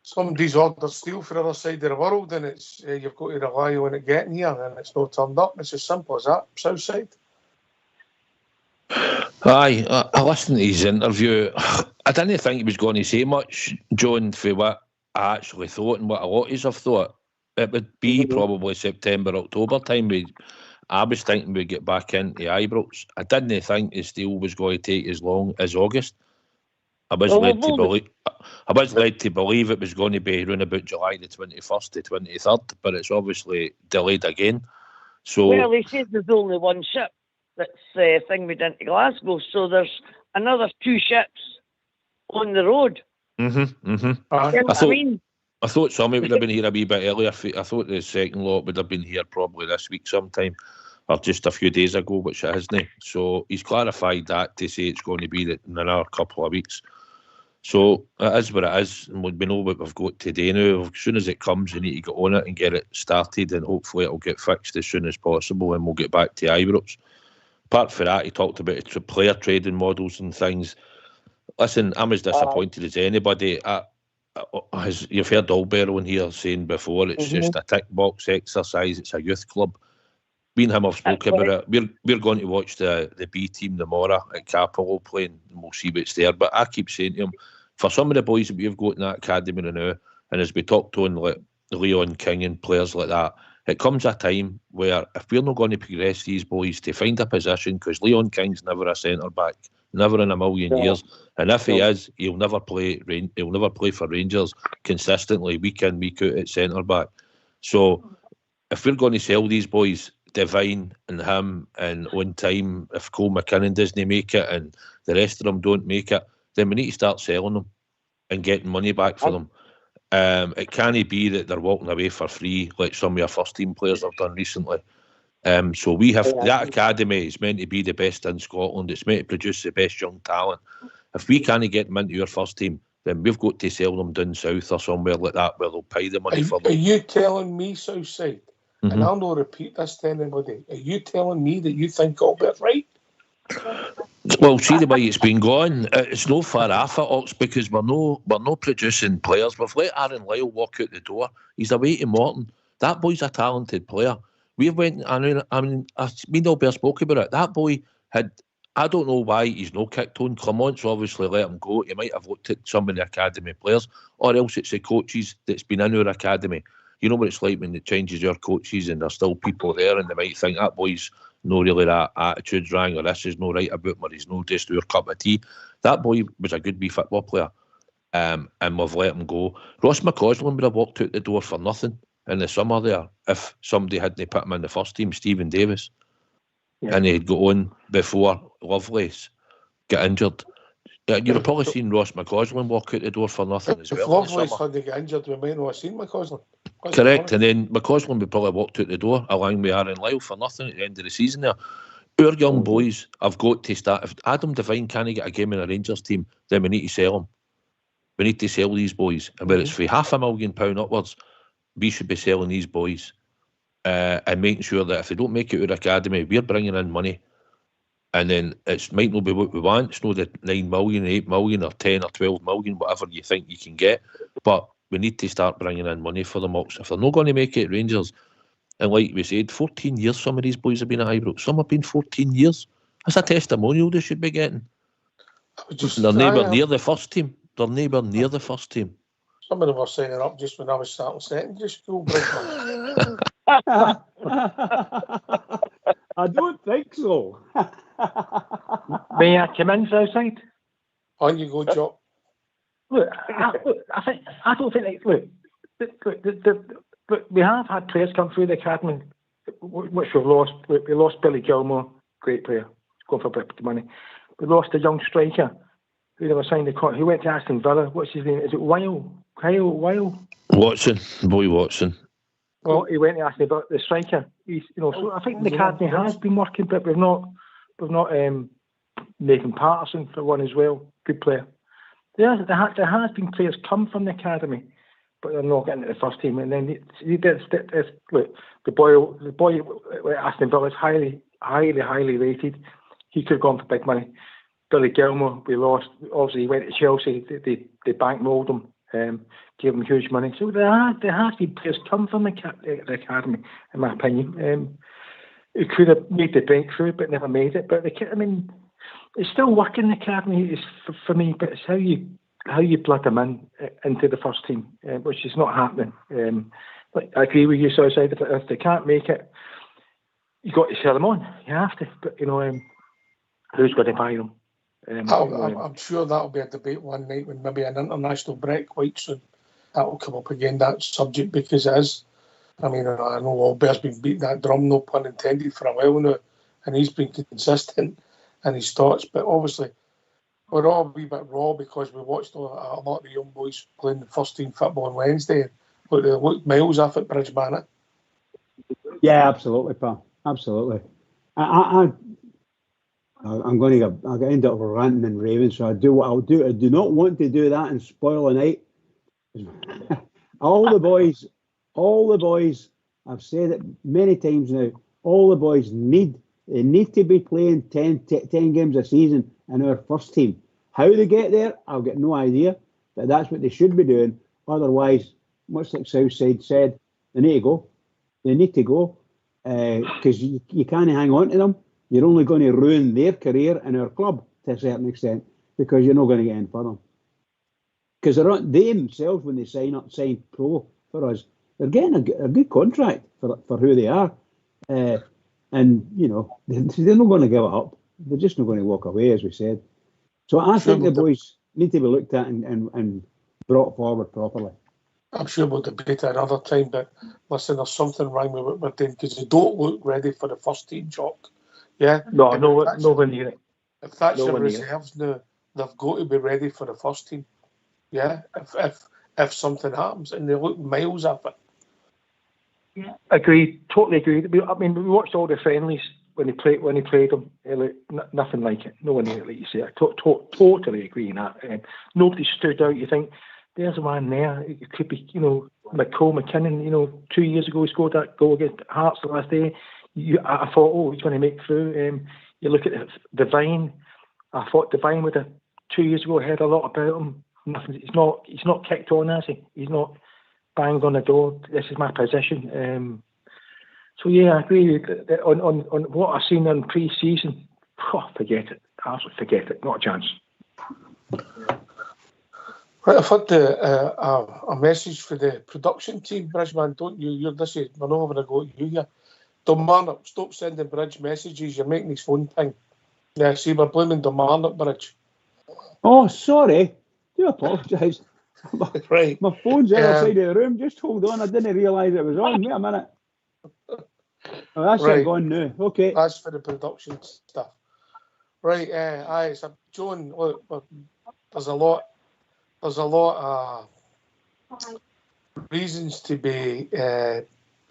somebody's ordered steel for the other side of the world, and it's you've got to rely on it getting here, and it's not turned up. It's as simple as that. South side. Aye, I listened to his interview. I didn't think he was going to say much, John, for what I actually thought and what a lot of have thought. It would be probably September, October time. I was thinking we'd get back into Ibrox. I didn't think the deal was going to take as long as August. I was led to believe it was going to be around about July the 21st to 23rd, but it's obviously delayed again. So, well, he says there's only one ship that's thinged into Glasgow, so there's another 2 ships on the road. I thought some would have been here a wee bit earlier. I thought the second lot would have been here probably this week sometime, or just a few days ago, which it hasn't. So he's clarified that to say it's going to be in another couple of weeks. So it is what it is, and we know what we've got today now. As soon as it comes, we need to get on it and get it started, and hopefully it'll get fixed as soon as possible, and we'll get back to Ibrox. Apart from that, he talked about player trading models and things. Listen, I'm as disappointed as anybody. You've heard Alberto in here saying before, it's just a tick box exercise. It's a youth club. Me and him have spoken about it. We're going to watch the B team tomorrow at Capello playing, and we'll see what's there. But I keep saying to him, for some of the boys that we've got in that academy now, and as we talked on like Leon King and players like that, it comes a time where if we're not going to progress these boys to find a position, because Leon King's never a centre back, never in a million years, and if he is, he'll never play for Rangers consistently week in, week out at centre back. So if we're going to sell these boys, Devine and him, and on time, if Cole McKinnon doesn't make it and the rest of them don't make it, then we need to start selling them and getting money back for them. It can't be that they're walking away for free like some of our first team players have done recently. So we have that academy is meant to be the best in Scotland. It's meant to produce the best young talent. If we can't get them into your first team, then we've got to sell them down south or somewhere like that where they'll pay the money for them. Are you telling me, Southside, and I'll not repeat this to anybody, are you telling me that you think Albert's right? Well, see the way it's been going, it's no far off it, Ox, because we're no producing players. We've let Aaron Lyle walk out the door. He's away to Morton. That boy's a talented player. Me and Albert spoke about it. That boy had, I don't know why he's no kicked on. Clement's obviously let him go. He might have looked at some of the academy players, or else it's the coaches that's been in our academy. You know what it's like when it changes your coaches and there's still people there and they might think that boy's no really that attitude's wrong, or this is no right about him, or he's no just our cup of tea. That boy was a good wee football player, and we've let him go. Ross McCausland would have walked out the door for nothing in the summer there if somebody hadn't put him in the first team, Stephen Davis, and he'd go on before Lovelace got injured. You'd have probably seen Ross McCausland walk out the door for nothing as well. If Lovelace hadn't got injured, we might not have seen McCausland. Correct, and then McCausland would probably walked out the door along with Aaron Lyle for nothing at the end of the season there. Our young boys have got to start. If Adam Devine can't get a game in a Rangers team, then we need to sell them. We need to sell these boys, and where it's for £500,000 upwards, we should be selling these boys and making sure that if they don't make it to our academy, we're bringing in money. And then it might not be what we want. It's not the 9 million, 8 million, or 10 or 12 million, whatever you think you can get. But we need to start bringing in money for them. If they're not going to make it, Rangers, and like we said, 14 years some of these boys have been at Ibrox. Some have been 14 years. That's a testimonial they should be getting. They're neighbour near the first team. They're neighbour near the first team. Some of them were signing up just when I was starting secondary school. I don't think so. May I come in, Southside? On you go, Jock. Look, I don't think. Look, we have had players come through the academy, which we've lost. We lost Billy Gilmore, great player, going for a bit of money. We lost a young striker who never signed the contract. He went to Aston Villa. What's his name? Is it Kyle Weil? Watson, boy Watson. Well, he went to Aston Villa. The striker. So I think the academy has been working, but we've not Nathan Patterson for one as well. Good player. There has been players come from the academy, but they're not getting to the first team. And then look, the boy at Aston Villa is highly rated. He could have gone for big money. Billy Gilmore, we lost. Obviously, he went to Chelsea. They bankrolled him. give them huge money. So there has to be players come from the academy, in my opinion. Who could have made the breakthrough but never made it. But it's still working in the academy for me, but it's how you plug them into the first team, which is not happening. But I agree with you, so if they can't make it, you got to sell them on. You have to, but who's going to buy them? I'm sure that'll be a debate one night when maybe an international break quite soon. That'll come up again, that subject, because it is. I mean, I know Albert's been beating that drum, no pun intended, for a while now, and he's been consistent in his thoughts. But obviously, we're all a wee bit raw because we watched a lot of the young boys playing the first team football on Wednesday. Look, they looked miles off at Bridgeman. Yeah, absolutely, pal. Absolutely. I'm going to end up ranting and raving, so I do what I'll do. I do not want to do that and spoil a night. All the boys, I've said it many times now, all the boys need to be playing 10 games a season in our first team. How they get there, I've got no idea, but that's what they should be doing. Otherwise, much like Southside said, they need to go. They need to go because you can't hang on to them. You're only going to ruin their career in our club to a certain extent because you're not going to get in for them. Because they themselves, when they sign pro for us, they're getting a good contract for who they are. And, they're not going to give it up. They're just not going to walk away, as we said. So I think the boys need to be looked at and brought forward properly. I'm sure we'll debate it another time, but listen, there's something wrong with what we're doing because they don't look ready for the first team, Jock. Yeah? Nowhere near it. If that's your reserves now, they've got to be ready for the first team. Yeah? If something happens, and they look miles off it. Yeah, agreed. Totally agreed. We watched all the friendlies when he played them. Nothing like it. No one near it, like you say. I totally agree in that. Nobody stood out. You think there's a man there. It could be, McKinnon. 2 years ago he scored that goal against Hearts the last day. I thought, he's going to make through. You look at Devine. I thought Devine would have 2 years ago heard a lot about him. Nothing. He's not kicked on, has he? He's not banged on the door. This is my position. So yeah, I agree on what I've seen in pre-season. Forget it. Absolutely forget it. Not a chance. Right, I've had a message for the production team, Bridgeman. Don't you? We're not having a go at you here. Domarnock, stop sending Bridge messages. You're making his phone ping. Yeah, see, we're blaming Domarnock, Bridge. Oh, sorry. Do apologise. Right. My phone's the other side of the room. Just hold on. I didn't realise it was on. Wait a minute. Oh, that's right. It gone now. Okay. That's for the production stuff. Right. So John, look, there's a lot of reasons to be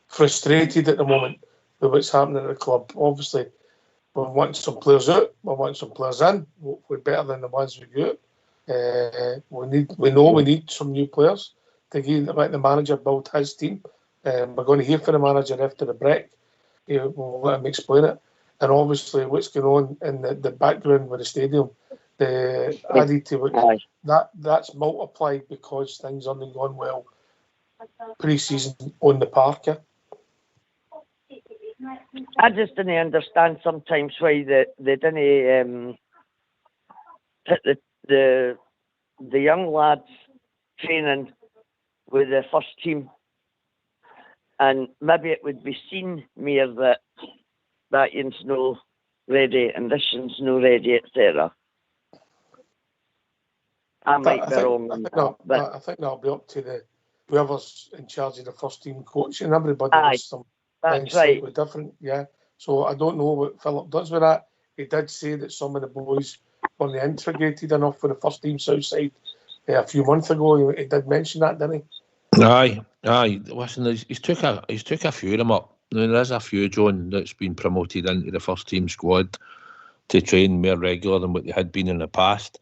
frustrated at the moment with what's happening at the club. Obviously, we want some players out. We want some players in. Hopefully better than the ones we got. We know we need some new players to let the manager build his team. We're going to hear from the manager after the break. We'll let him explain it. And obviously, what's going on in the background with the stadium, added to it, that's multiplied because things haven't gone well pre-season on the park. I just didn't understand sometimes why they didn't put the young lads training with the first team, and maybe it would be seen more that yin's no ready and this yin's no ready, etc. I might be wrong on that, but I think that'll be up to whoever's in charge of the first team coach, and everybody has some things slightly different. Yeah, so I don't know what Philip does with that. He did say that some of the boys weren't integrated enough for the first team Southside a few months ago. He did mention that, didn't he? Aye. Listen, he's took a few of them up. Now, there is a few, John, that's been promoted into the first team squad to train more regular than what they had been in the past.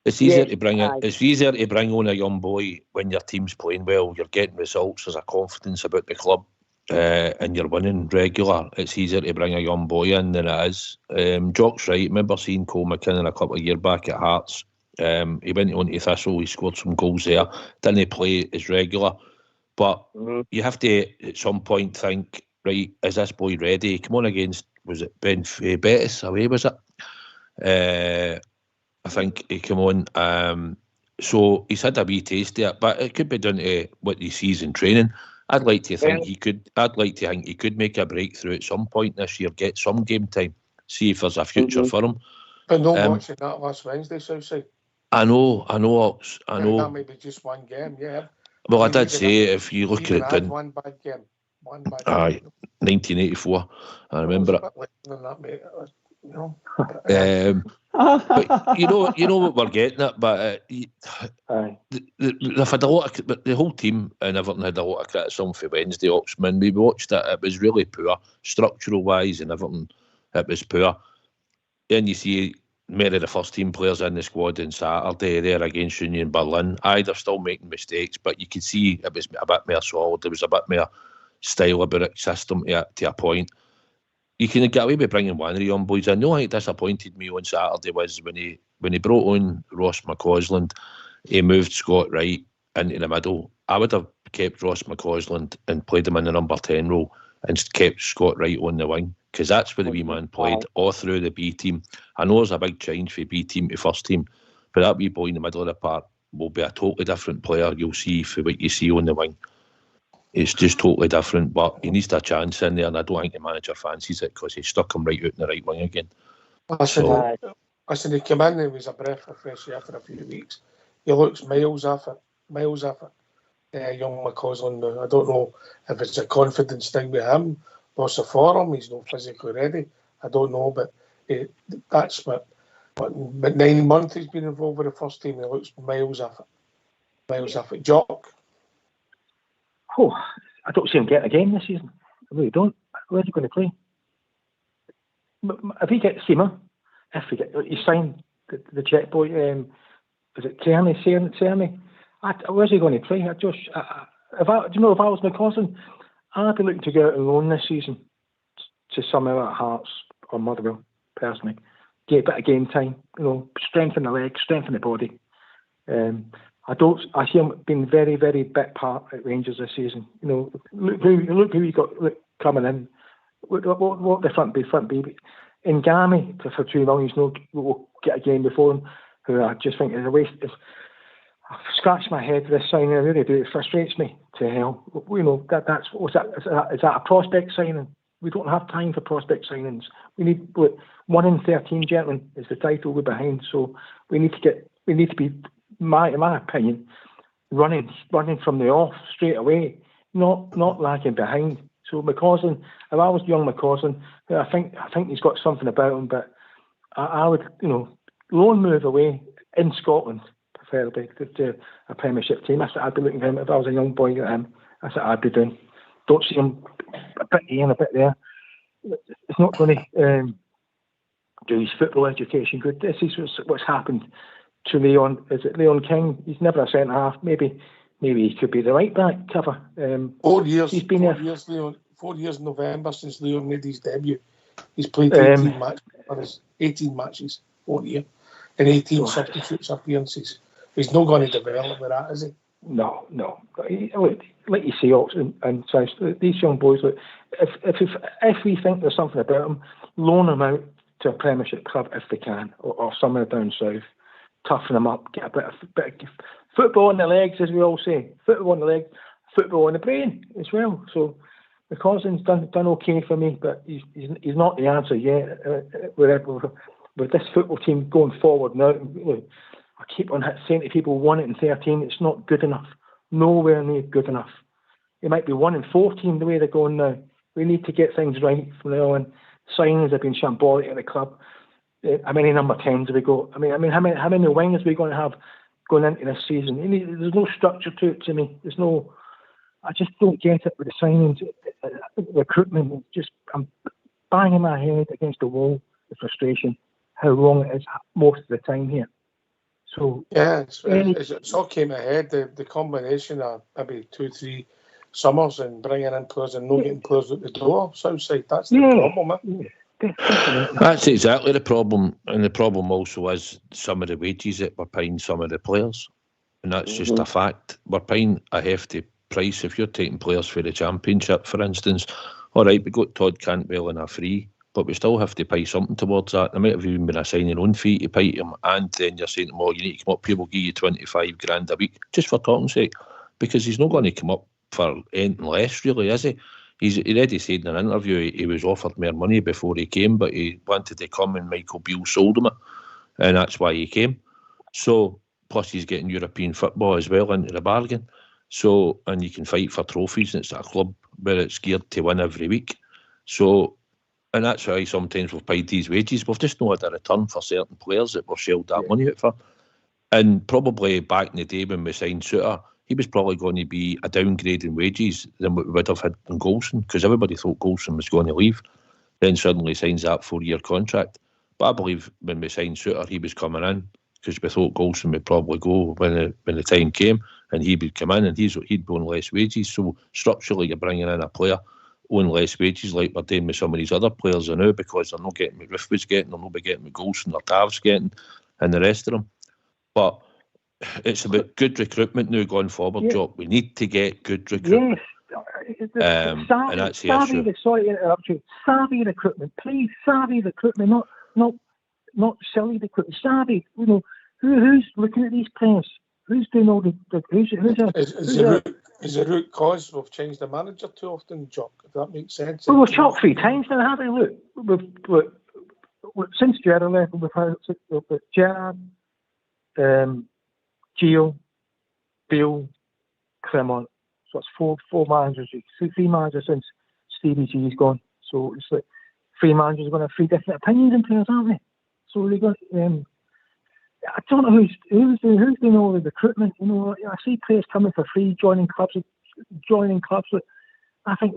It's easier to bring in. It's easier to bring on a young boy when your team's playing well. You're getting results. There's a confidence about the club, and you're winning regular. It's easier to bring a young boy in than it is. Jock's right. I remember seeing Cole McKinnon a couple of years back at Hearts. He went on to Thistle, he scored some goals there. Didn't play as regular. But you have to, at some point, think, right, is this boy ready? He came on against, was it Betis away, was it? I think he came on. So he's had a wee taste of it, but it could be down to what he sees in training. I'd like to think he could make a breakthrough at some point this year, get some game time, see if there's a future for him. But no watching that last Wednesday, Southside. I know. That may be just one game, yeah. Well, I did say if you look at it, one bad game. Aye, 1984. I remember it. Than that, mate. But you know what we're getting at. But they've had a lot of, the whole team and Everton had a lot of criticism for Wednesday. Oxman, we watched it. It was really poor, structural wise, and Everton. It was poor. Then you see many of the first team players in the squad on Saturday there against Union Berlin. They're still making mistakes, but you could see it was a bit more solid. There was a bit more style about it, system to a point. You can get away with bringing one of the young boys in. The only thing that disappointed me on Saturday was when he brought on Ross McCausland, he moved Scott Wright into the middle. I would have kept Ross McCausland and played him in the number 10 role and kept Scott Wright on the wing, because that's where the wee man played all through the B team. I know there's a big change from B team to first team, but that wee boy in the middle of the park will be a totally different player you'll see for what you see on the wing. It's just totally different, but he needs a chance in there, and I don't think the manager fancies it because he stuck him right out in the right wing again. Listen, he came in and was a breath of fresh air for a few weeks. He looks miles off it. Young McCausland now. I don't know if it's a confidence thing with him, loss of form, he's not physically ready. I don't know, but that's what 9 months he's been involved with the first team. He looks miles off it. Jock. Oh, I don't see him getting a game this season. I really don't. Where's he going to play? If he gets Seamer, he signed the Czech boy, is it Tierney? Where's he going to play? If I was McCausland, I'd be looking to go out on loan this season to somewhere like Hearts or Motherwell, personally. Get a bit of game time, strengthen the legs, strengthen the body. I see him being very, very big part at Rangers this season. Look who he got coming in. What the front B. Ngami for 2 million, will get a game before him, who I just think is a waste. I've scratched my head with this signing, I really do. It frustrates me to hell. Is that a prospect signing? We don't have time for prospect signings. We need 1 in 13, gentlemen, is the title we're behind. So we need to be, in my opinion, running from the off straight away, not lagging behind. So McCausland, if I was young McCausland, I think he's got something about him, but I would, loan move away in Scotland, preferably to a Premiership team. That's what I'd be looking for him. If I was a young boy at him, that's what I'd be doing. Don't see him a bit here and a bit there. It's not going to do his football education good. This is what's happened to Leon. Is it Leon King? He's never a centre half. Maybe he could be the right back cover. 4 years. He's been 4 years, Leon. 4 years in November since Leon made his debut. He's played 18 matches. 18 matches, 4 years, and 18 substitutes appearances. He's not going to develop with that, is he? No. Like you say, Oxford and South, these young boys. If we think there's something about them, loan them out to a Premiership club if they can, or somewhere down south. Toughen them up, get a bit of football on the legs, as we all say. Football on the legs, football on the brain as well. So McCausland's done okay for me, but he's not the answer yet. With this football team going forward now, I keep on saying to people 1 in 13, it's not good enough. Nowhere near good enough. It might be 1 in 14 the way they're going now. We need to get things right from now on. Signings have been shambolic at the club. How many number 10s have we got? I mean, how many wingers are we going to have going into this season? There's no structure to it to me. I just don't get it with the signings, recruitment. I'm banging my head against the wall with frustration. How wrong it is most of the time here. So yeah, it's all came ahead. The combination of maybe 2-3 summers and bringing in players and not getting players at the door. Southside, that's the problem. That's exactly the problem, and the problem also is some of the wages that we're paying some of the players, and that's just a fact. We're paying a hefty price. If you're taking players for the Championship, for instance, all right, we got Todd Cantwell on a free, but we still have to pay something towards that. There might have even been a signing on fee to pay him, and then you're saying to him, you need to come up here, we'll give you 25 grand a week, just for talking sake, because he's not going to come up for anything less, really, is he? He already said in an interview he was offered more money before he came, but he wanted to come and Michael Beale sold him it, and that's why he came. So, plus he's getting European football as well into the bargain. So, and you can fight for trophies, and it's a club where it's geared to win every week. So, and that's why sometimes we've paid these wages. We've just not had a return for certain players that we've shelled that money out for. And probably back in the day when we signed Suter, he was probably going to be a downgrade in wages than what we would have had in Golson, because everybody thought Golson was going to leave. Then suddenly signs that 4-year contract. But I believe when we signed Suter, he was coming in because we thought Golson would probably go when the time came, and he would come in and he'd be on less wages. So structurally, you're bringing in a player on less wages like we're doing with some of these other players now, because they're not getting what Riff was getting, they're not getting what Golson or Tav's getting, and the rest of them. But it's about good recruitment now going forward, Jock. We need to get good recruitment. Yes. And that's the issue. Sorry to interrupt you. Savvy recruitment, please. Savvy recruitment, not silly recruitment. Savvy. You know, who's looking at these players? Who's doing all the Is the root cause we've changed the manager too often, Jock? If that makes sense. Well, we've chopped 3 times now, haven't we? Look, since Gerrard left, we've had Gerrard, Gio, Beale, Clement. So it's four managers, 3 managers since Stevie G's gone. So it's like 3 managers are going to have 3 different opinions in players, aren't they? So they got. I don't know who's doing all the recruitment. You know, I see players coming for free, joining clubs. I think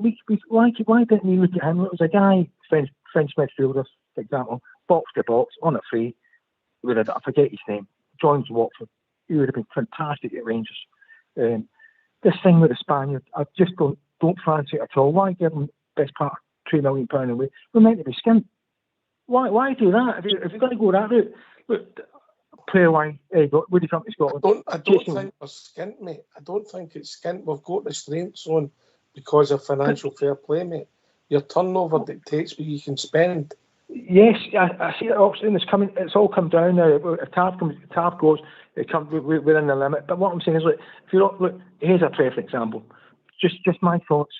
why didn't we look at him? It was a guy, French midfielder, for example, box to box on a free. I forget his name. Joins Watford. He would have been fantastic at Rangers. This thing with the Spaniard, I just don't fancy it at all. Why give him best part of £3 million away? We're meant to be skint. Why do that? If you're going to go that route, look, player-wise, what do you think to Scotland? I don't think we're skint, mate. I don't think it's skint. We've got the strengths on because of financial fair play, mate. Your turnover dictates what you can spend. Yes, I see that option is coming. It's all come down now. If Tab goes, we're in the limit. But what I'm saying is, look, if you look, here's a player, for example. Just my thoughts.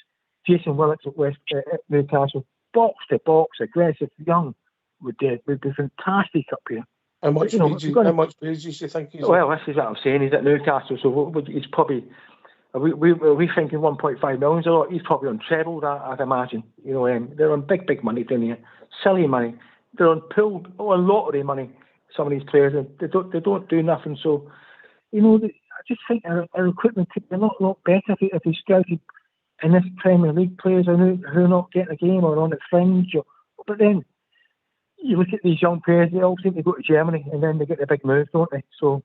Jason Willock's at Newcastle, box to box, aggressive, young, would be fantastic up here. How much wages do you think he's? Well, this is what I'm saying. He's at Newcastle, so he's probably. Are we thinking 1.5 million a lot? He's probably on treble that, I'd imagine. You know, they're on big money down here, silly money. They're on pooled a lottery money. Some of these players, and they don't do nothing. So, you know, I just think our recruitment could be a lot better if we scouted in this Premier League players who are not getting a game or on the fringe. But then you look at these young players; they all seem to go to Germany and then they get the big move, don't they? So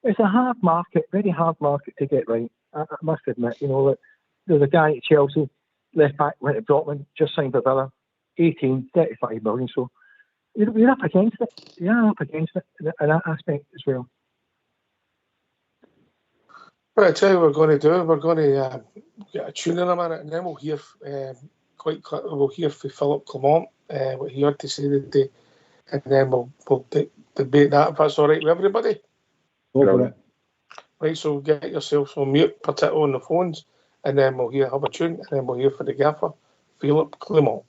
it's a hard market, very hard market to get right. I must admit, you know, that there's a guy at Chelsea, left back, went to Dortmund, just signed for Villa, 35 million. So we're up against it. We are up against it in that aspect as well. Right, I tell you what we're going to do. We're going to get a tune in a minute, and then we'll hear we'll hear from Philippe Clement what he had to say today, and then we'll debate that if that's all right with everybody. Go for it. Right, so get yourselves on mute, particularly on the phones, and then we'll have a tune, and then we'll hear from the gaffer, Philippe Clement.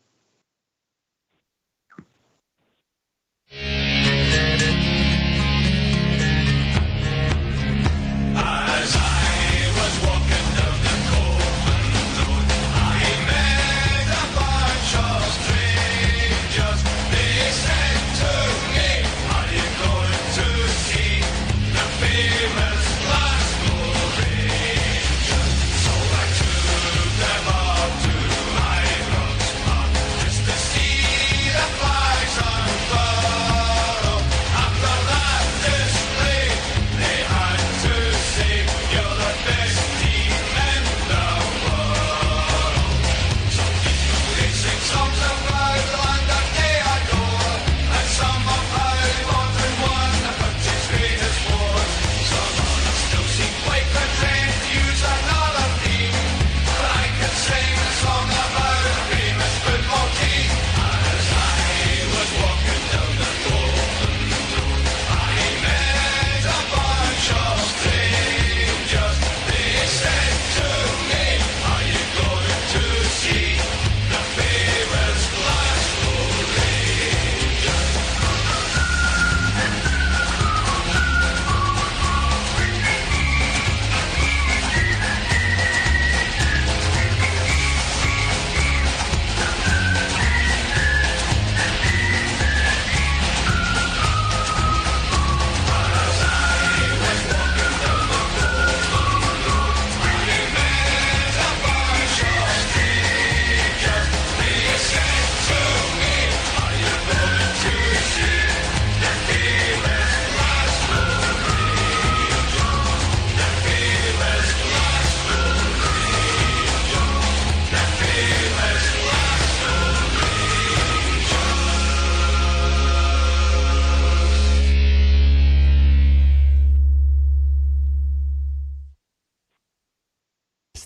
Them up to my rocks,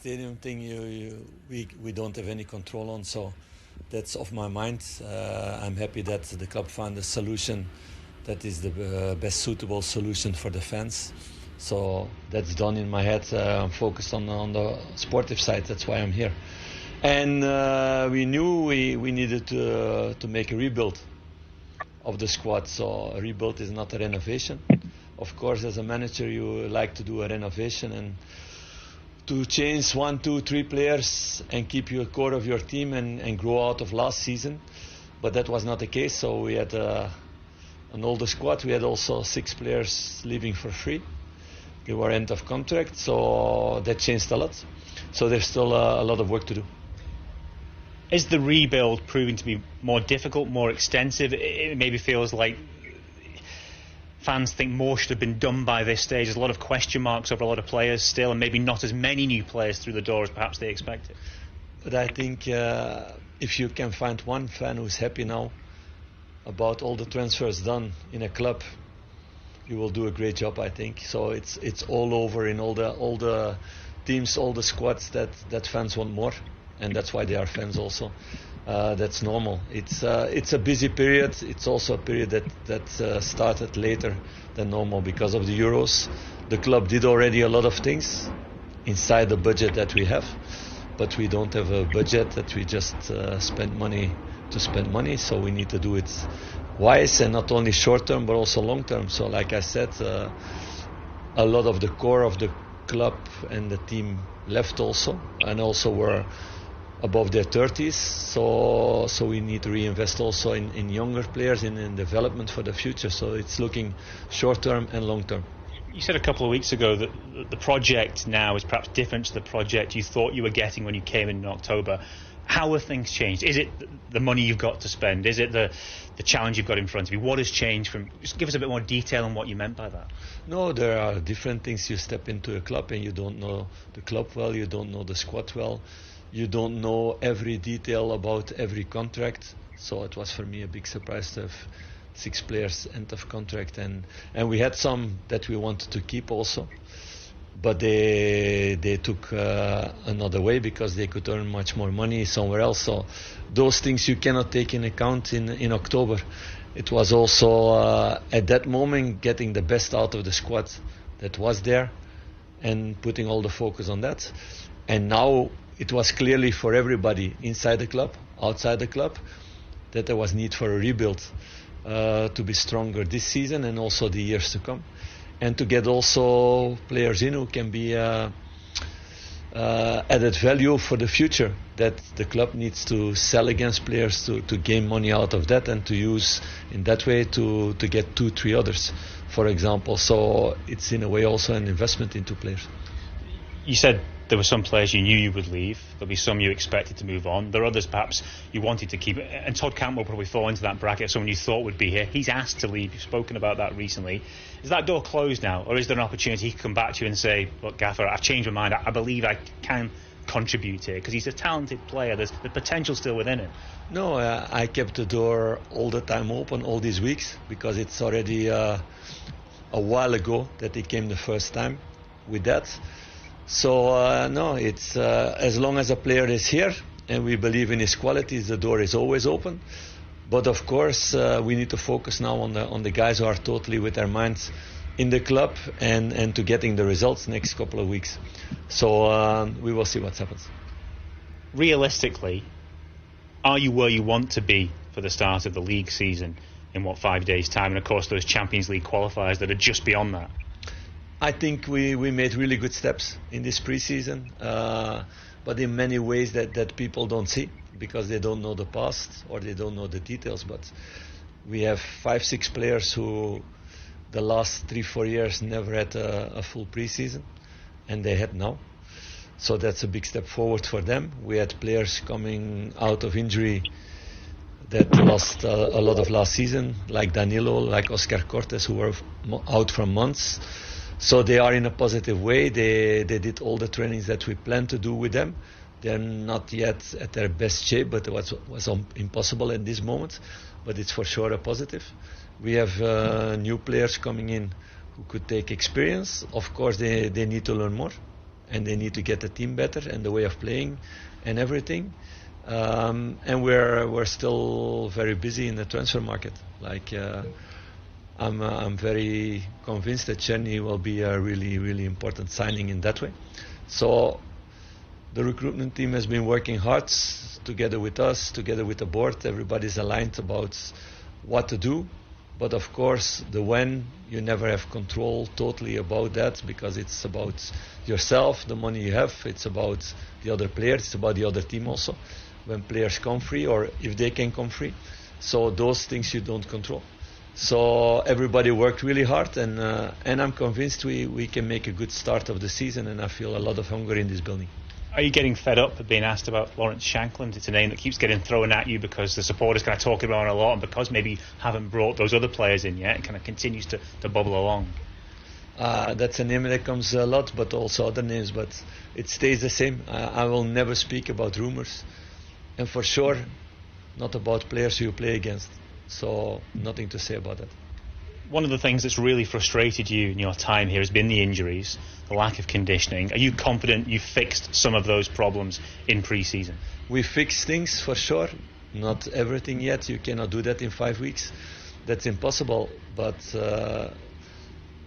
stadium thing, we don't have any control on, so that's off my mind. I'm happy that the club found a solution that is the best suitable solution for the fans. So that's done in my head. I'm focused on the sportive side. That's why I'm here. And we knew we needed to make a rebuild of the squad. So a rebuild is not a renovation. Of course, as a manager, you like to do a renovation and to change 1, 2, 3 players and keep your core of your team and grow out of last season. But that was not the case. So we had an older squad. We had also 6 players leaving for free. They were end of contract, so that changed a lot. So there's still a lot of work to do. Is the rebuild proving to be more difficult, more extensive? It maybe feels like fans think more should have been done by this stage. There's a lot of question marks over a lot of players still, and maybe not as many new players through the door as perhaps they expected. But I think if you can find one fan who's happy now about all the transfers done in a club, you will do a great job, I think. So it's all over in all the teams, all the squads that fans want more, and that's why they are fans also. That's normal. It's a busy period. It's also a period that started later than normal because of the Euros. The club did already a lot of things inside the budget that we have, but we don't have a budget that we just spend money to spend money. So we need to do it wise, and not only short term but also long term. So like I said, a lot of the core of the club and the team left also, and also were above their 30s, so we need to reinvest also in younger players, in development for the future. So it's looking short term and long term. You said a couple of weeks ago that the project now is perhaps different to the project you thought you were getting when you came in October. How have things changed? Is it the money you've got to spend? Is it the challenge you've got in front of you? What has changed? Just give us a bit more detail on what you meant by that. No, there are different things. You step into a club and you don't know the club well, you don't know the squad well, you don't know every detail about every contract. So it was for me a big surprise to have 6 players end of contract, and we had some that we wanted to keep also, but they took another way because they could earn much more money somewhere else. So those things you cannot take in account in October. It was also at that moment getting the best out of the squad that was there and putting all the focus on that. And now it was clearly for everybody inside the club, outside the club, that there was need for a rebuild to be stronger this season and also the years to come, and to get also players in who can be added value for the future, that the club needs to sell against players to gain money out of that, and to use in that way to get 2-3 others, for example. So it's in a way also an investment into players. You said there were some players you knew you would leave. There'll be some you expected to move on. There are others perhaps you wanted to keep. And Todd Cantwell probably fall into that bracket, someone you thought would be here. He's asked to leave. You've spoken about that recently. Is that door closed now? Or is there an opportunity he could come back to you and say, look, Gaffer, I've changed my mind. I believe I can contribute here? Because he's a talented player. There's the potential still within him. No, I kept the door all the time open all these weeks, because it's already a while ago that he came the first time with that. So no, it's as long as a player is here and we believe in his qualities, the door is always open. But of course, we need to focus now on the guys who are totally with their minds in the club and to getting the results next couple of weeks. So we will see what happens. Realistically, are you where you want to be for the start of the league season in 5 days' time? And of course, those Champions League qualifiers that are just beyond that. I think we made really good steps in this pre-season, but in many ways that people don't see, because they don't know the past or they don't know the details. But we have 5-6 players who the last 3-4 years never had a full pre-season, and they had now. So that's a big step forward for them. We had players coming out of injury that lost a lot of last season, like Danilo, like Oscar Cortes, who were out for months. So they are in a positive way. They did all the trainings that we planned to do with them. They're not yet at their best shape, but it was impossible at this moment. But it's for sure a positive. We have new players coming in who could take experience. Of course, they need to learn more. and they need to get the team better and the way of playing and everything. And we're still very busy in the transfer market. Like I'm very convinced that Czerny will be a really, really important signing in that way. So the recruitment team has been working hard together with us, together with the board. Everybody's aligned about what to do. But of course, the when, you never have control totally about that, because it's about yourself, the money you have. It's about the other players. It's about the other team also. When players come free, or if they can come free. So those things you don't control. So everybody worked really hard, and I'm convinced we can make a good start of the season, and I feel a lot of hunger in this building. Are you getting fed up with being asked about Lawrence Shankland? It's a name that keeps getting thrown at you because the supporters kind of talk about it a lot, and because maybe you haven't brought those other players in yet, it kind of continues to bubble along. That's a name that comes a lot, but also other names, but it stays the same. I will never speak about rumors, and for sure not about players you play against. So nothing to say about that. One of the things that's really frustrated you in your time here has been the injuries, the lack of conditioning. Are you confident you've fixed some of those problems in pre-season? We fixed things for sure. Not everything yet. You cannot do that in 5 weeks. That's impossible. But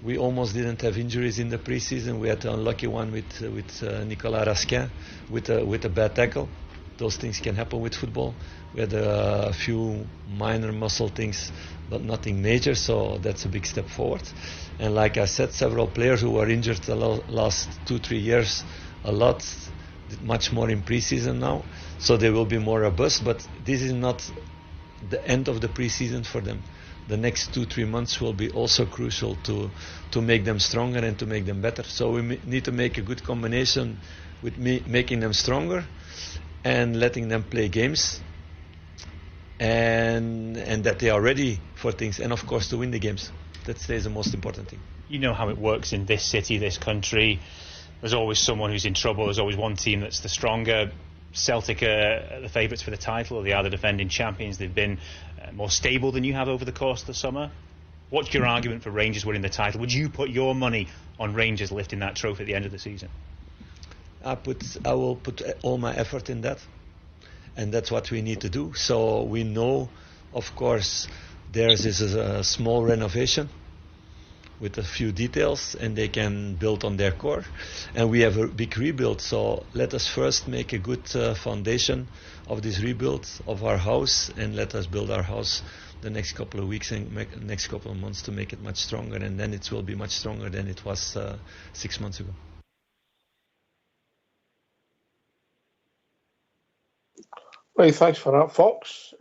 we almost didn't have injuries in the pre-season. We had an unlucky one with Nicolas Raskin with a bad tackle. Those things can happen with football. We had a few minor muscle things, but nothing major, so that's a big step forward. And like I said, several players who were injured the last 2-3 years, much more in pre-season now, so they will be more robust, but this is not the end of the pre-season for them. The next 2-3 months will be also crucial to make them stronger and to make them better. So we need to make a good combination with making them stronger and letting them play games, and that they are ready for things, and of course to win the games. That stays the most important thing. You know how it works in this city, this country. There's always someone who's in trouble. There's always one team that's the stronger. Celtic are the favourites for the title. They are the defending champions. They've been more stable than you have over the course of the summer. What's your argument for Rangers winning the title? Would you put your money on Rangers lifting that trophy at the end of the season? I will put all my effort in that, and that's what we need to do. So we know, of course, theirs is a small renovation with a few details, and they can build on their core, and we have a big rebuild. So let us first make a good foundation of this rebuild of our house, and let us build our house the next couple of weeks and next couple of months to make it much stronger, and then it will be much stronger than it was 6 months ago. Right, thanks for that, Fox.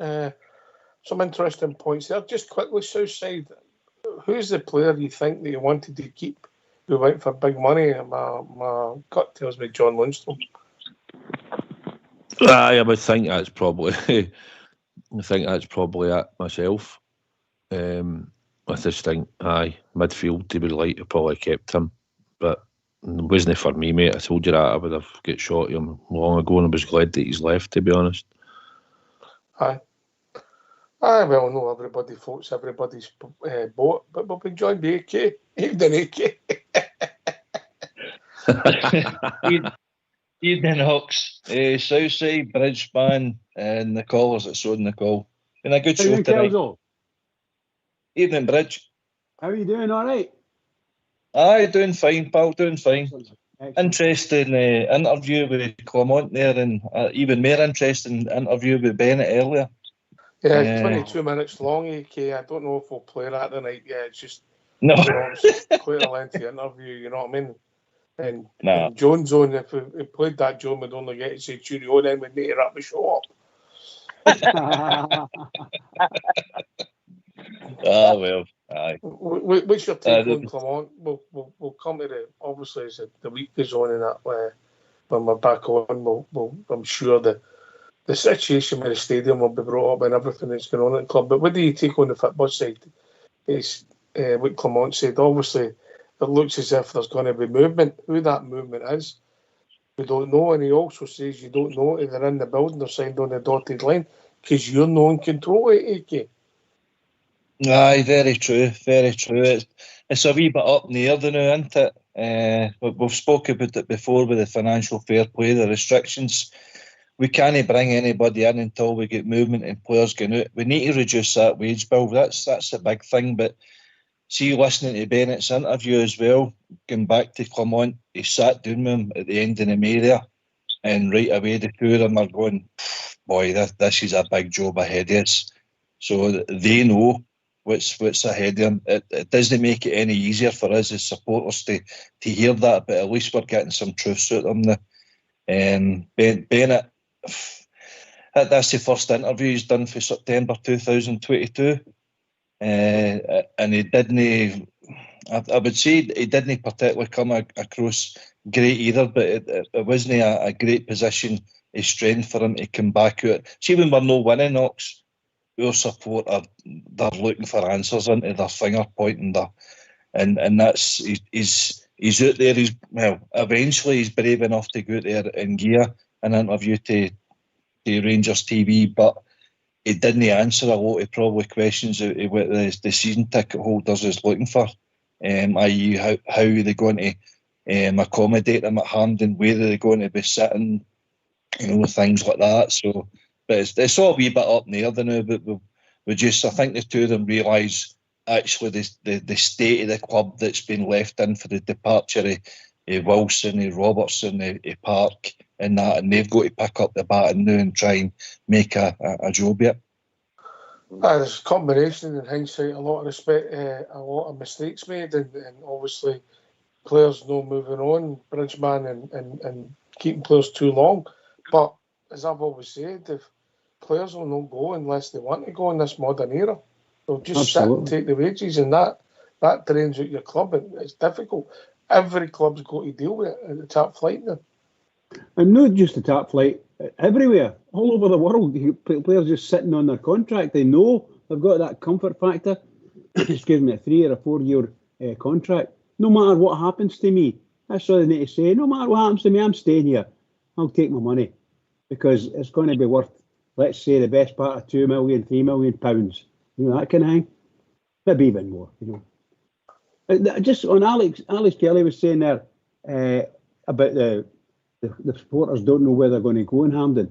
Some interesting points there. Just quickly, Southside, who's the player you think that you wanted to keep who went for big money? My gut tells me John Lundstrom. I would think that's probably it myself. I just think, midfield, they would like to probably kept him, but it wasn't for me, mate. I told you that I would have got shot at him long ago, and I was glad that he's left, to be honest. Aye, well, no, everybody floats everybody's boat, but we've been joined by AK. Evening, AK. Evening, Hawks. Southside, Bridgespan, and the callers that sold the call. Been a good show tonight. Kelso? Evening, Bridge. How are you doing? All right? Aye, doing fine, pal, doing fine. Excellent. Interesting interview with Clement there, and even more interesting interview with Bennett earlier. Yeah, 22 minutes long, AK. I don't know if we'll play that tonight. Yeah, it's just no. It's quite a lengthy interview, you know what I mean? And Jones Zone, if we played that, Joan would only get to say cheerio, then we'd need to wrap the show up. Well, aye. What's your take on Clement? We'll come to obviously as the week goes on, and that when we're back on, I'm sure the situation with the stadium will be brought up and everything that's going on at the club. But what do you take on the football side? It's what Clement said. Obviously, it looks as if there's going to be movement. Who that movement is, we don't know. And he also says you don't know if they're in the building or signed on the dotted line because you're not in control of it, AK. Aye, very true, very true. It's a wee bit up in the air now, isn't it? We've spoken about it before with the financial fair play, the restrictions. We can't bring anybody in until we get movement and players going out. We need to reduce that wage bill. That's a big thing. But see, listening to Bennett's interview as well, going back to Clement, he sat down with him at the end of the May there, and right away the two of them are going, boy, this is a big job ahead of us. So they know what's ahead of them. It doesn't make it any easier for us as supporters to hear that, but at least we're getting some truths out of them now. Bennett, that's the first interview he's done for September 2022, and he didn't. I would say he didn't particularly come across great either, but it wasn't a great position of strength for him to come back out. See, when we're not winning, Knox, our support they're looking for answers into their finger pointing there, and that's he's out there. Eventually he's brave enough to go out there and give an interview to Rangers TV, but he didn't answer a lot of probably questions of what the season ticket holders is looking for, i.e. how are they going to accommodate them at Hampden, where are they going to be sitting, things like that. So, but it's all a wee bit up in the air now, but I think the two of them realise actually the state of the club that's been left in for the departure of Wilson, of Robertson, of Park, and that, and they've got to pick up the baton now and try and make a job of it. There's a combination in hindsight, a lot of mistakes made, and obviously players no moving on, Bridgeman and keeping players too long. But as I've always said, if players will not go unless they want to go in this modern era. They'll just sit and take the wages, and that drains out your club, and it's difficult. Every club's got to deal with it at the top flight now. And not just the top flight, everywhere, all over the world, players just sitting on their contract. They know they've got that comfort factor. Excuse me, a 3 or a 4 year contract. No matter what happens to me, that's all they need to say. No matter what happens to me, I'm staying here. I'll take my money because it's going to be worth, let's say, the best part of £2 million, £3 million pounds. That kind of thing. Maybe even more. Just on Alex Kelly was saying there about the supporters don't know where they're going to go in Hampden.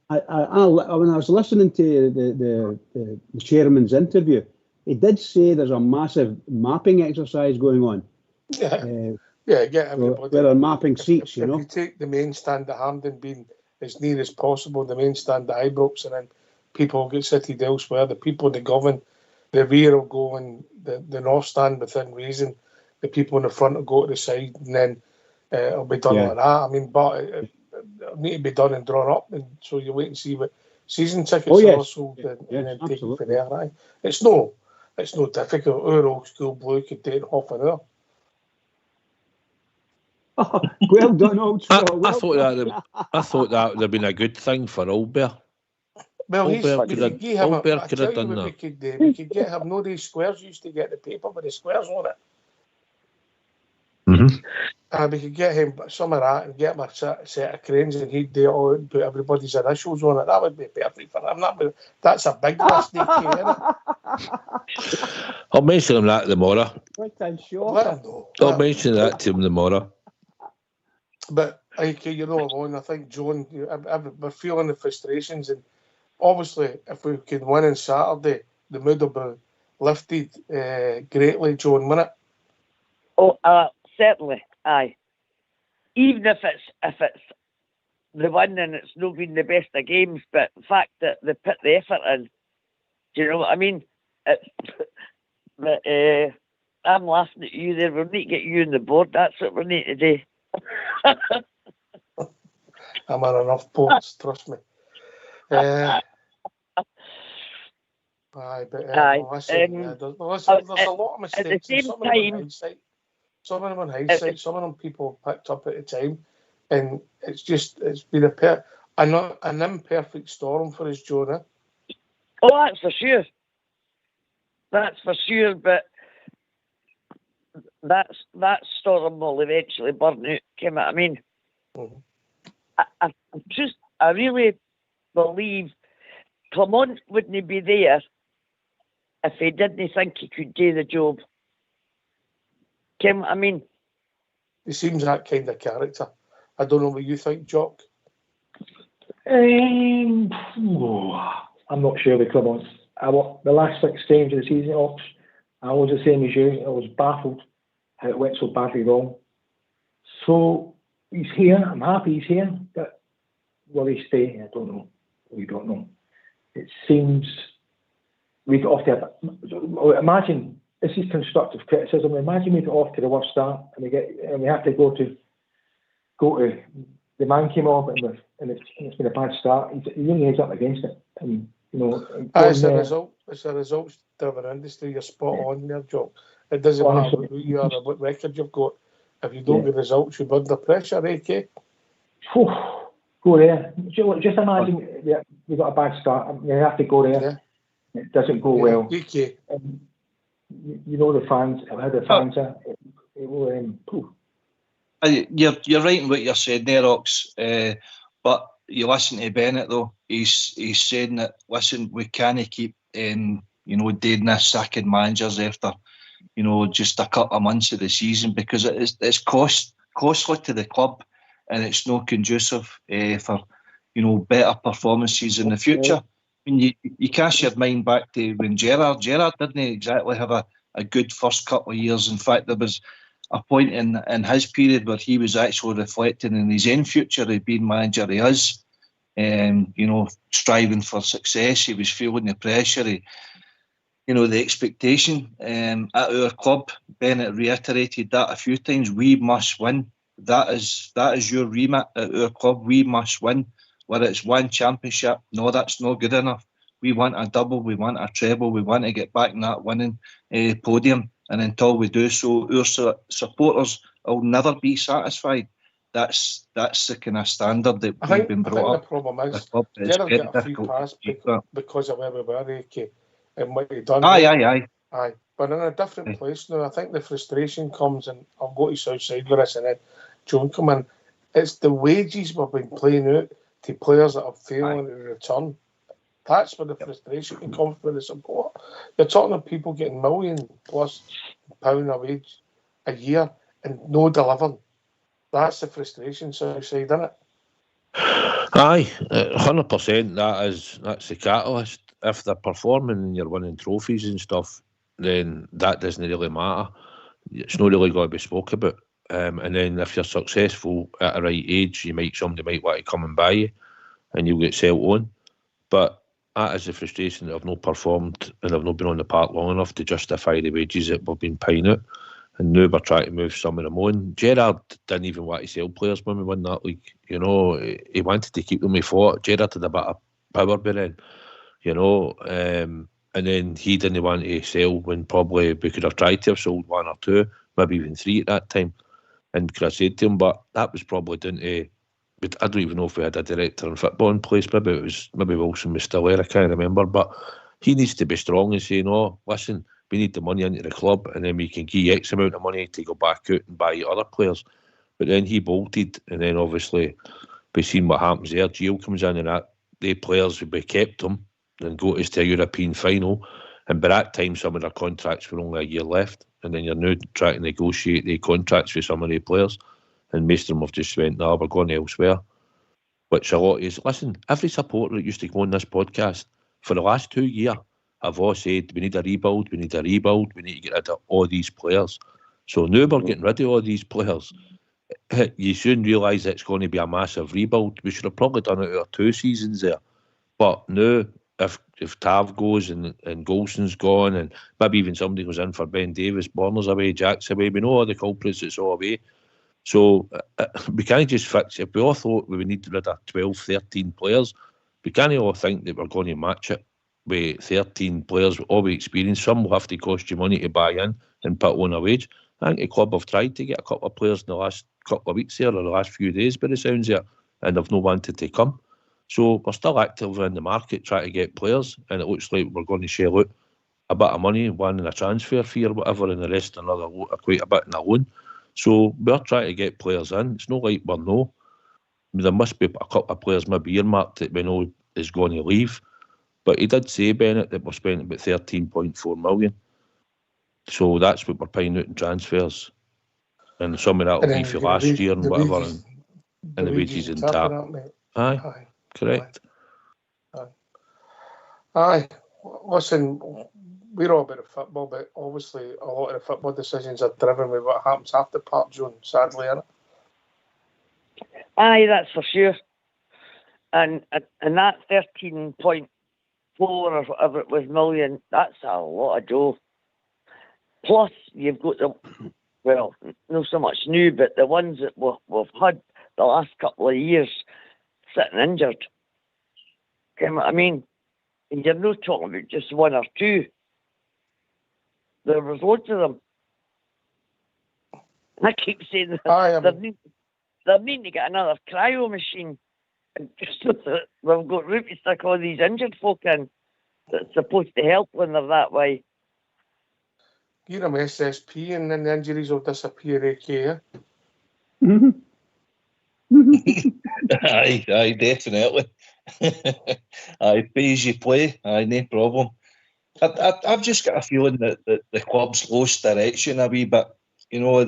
When I was listening to the chairman's interview, he did say there's a massive mapping exercise going on. Get everybody. Where they're mapping seats, If you take the main stand at Hampden being as near as possible, the main stand at Ibrox, and then people will get seated elsewhere. The people that govern the rear will go in the north stand within reason. The people in the front will go to the side, and then it'll be done like that. I mean, but it'll need to be done and drawn up, and so you wait and see what season tickets are sold, and then take it from there. Right? It's no difficult. Our old school blue could take half an hour. Well done, old school. I thought that would have been a good thing for Albert. Well, we could have done that. We could get him. No, these squares used to get the paper with the squares on it. Mm-hmm. We could get him some of that and get him a set of cranes, and he'd do it all and put everybody's initials on it. That would be perfect for him. That's a big list, isn't it? I'll mention him that tomorrow. I'll mention that to him tomorrow. But you're not alone. I think John, we're feeling the frustrations, and obviously, if we can win on Saturday, the mood will be lifted greatly, John, won't it? Oh, certainly, aye. Even if it's the win and it's not been the best of games, but the fact that they put the effort in, do you know what I mean? But I'm laughing at you there. We need to get you on the board. That's what we need to do. I'm on enough points, trust me. Aye, but listen, there's a lot of mistakes. At the same time, some of them in hindsight, some of them people picked up at the time, and it's been an imperfect storm for us, Jonah. Oh, that's for sure. That's for sure, but that storm will eventually burn out. I mean, I really believe Clement wouldn't be there if he didn't think he could do the job. I mean, He seems that kind of character. I don't know what you think, Jock. I'm not sure with Clement. The last 6 games of the season, Ox, I was the same as you. I was baffled how it went so badly wrong. So he's here. I'm happy he's here, but will he stay? I don't know. We don't know. It seems we got off to imagine this is constructive criticism. Imagine we got off to the worst start and we have to go to the man came off and it's been a bad start. He really heads up against it. And it's a result-driven industry. You're spot on there, Jock. It doesn't matter who you are or what record you've got. If you don't get results, you're under pressure, AK. Go there. Just imagine we got a bad start. We have to go there. Yeah. It doesn't go well. AK. The fans, how the fans are. It will. You're right in what you're saying there, Ox. But you listen to Bennett though. He's saying that we can't keep doing this, sacking managers after just a couple of months of the season, because it's costly to the club, and it's not conducive for better performances in the future. I mean, you cast your mind back to when Gerrard didn't exactly have a good first couple of years. In fact, there was a point in his period where he was actually reflecting in his own future of being manager he is, striving for success. He was feeling the pressure, the expectation at our club. Bennett reiterated that a few times. We must win. That is your remit at our club. We must win. Whether it's one championship, no, that's not good enough. We want a double, we want a treble, we want to get back in that winning podium. And until we do so, our supporters will never be satisfied. That's the kind of standard that we've been brought up. The problem is, Gerrard got a free pass because of where we were, AK, and what he done. Aye. But in a different place now, I think the frustration comes, and I'll go to Southside with this, and then Joan come in. It's the wages we've been playing out to players that are failing to return. That's where the frustration comes with the support. You're talking of people getting £1 million+ a wage a year and no delivering. That's the frustration, Southside, isn't it? Aye, 100%. That's the catalyst. If they're performing and you're winning trophies and stuff, then that doesn't really matter. It's not really going to be spoke about. And then if you're successful at a right age, somebody might want to come and buy you, and you'll get sold on. But that is the frustration that I've not performed and I've not been on the park long enough to justify the wages that we've been paying out. And now we're trying to move some of them on. Gerrard didn't even want to sell players when we won that league. He wanted to keep them. He thought Gerrard had a bit of power behind, and then he didn't want to sell when probably we could have tried to have sold 1 or 2, maybe even 3 at that time. And could have said to him, but that was probably down to, I don't even know if we had a director in football in place. Maybe Wilson was still there, I can't remember. But he needs to be strong and say, no, listen, we need the money into the club, and then we can give X amount of money to go back out and buy other players. But then he bolted, and then obviously we've seen what happens there. Gio comes in, and the players would be kept them and go to a European final. And by that time, some of their contracts were only a year left. And then you're now trying to negotiate the contracts with some of the players. And most of them have just went, no, we're going elsewhere. Which a lot is, listen, every supporter that used to go on this podcast, for the last 2 years, have all said, we need a rebuild, we need to get rid of all these players. So now we're getting rid of all these players. You soon realise it's going to be a massive rebuild. We should have probably done it over 2 seasons there. But now, if Tav goes and Golson's gone, and maybe even somebody goes in for Ben Davis, Borner's away, Jack's away, we know all the culprits that's all away. So we can't just fix it. If we all thought we would need to rid of 12, 13 players, we can't all think that we're going to match it with 13 players with all the experience. Some will have to cost you money to buy in and put on a wage. I think the club have tried to get a couple of players in the last couple of weeks here, or the last few days by the sounds of it, and they've not wanted to come. So we're still active in the market trying to get players, and it looks like we're going to shell out a bit of money, one in a transfer fee or whatever, and the rest another quite a bit in a loan. So we're trying to get players in. It's not like we're no. There must be a couple of players maybe earmarked that we know is going to leave. But he did say, Bennett, that we're spending about 13.4 million. So that's what we're paying out in transfers. and some of that will be for last year and whatever, and the wages in tap. Aye, correct. Aye. Listen, we're all about the football, but obviously a lot of the football decisions are driven with what happens after Park Zone, sadly, isn't it? Aye, that's for sure. And that 13.4 or whatever it was million, that's a lot of dough. Plus, you've got well, not so much new, but the ones that we've had the last couple of years sitting injured. I mean, and you're not talking about just one or two. There was loads of them. I keep saying they need to get another cryo machine. Just so that we've got room to stick all these injured folk in that's supposed to help when they're that way. Give them SSP and then the injuries will disappear, AK. Aye, definitely. Aye, pay as you play. Aye, no problem. I've just got a feeling that the club's lost direction a wee bit. You know,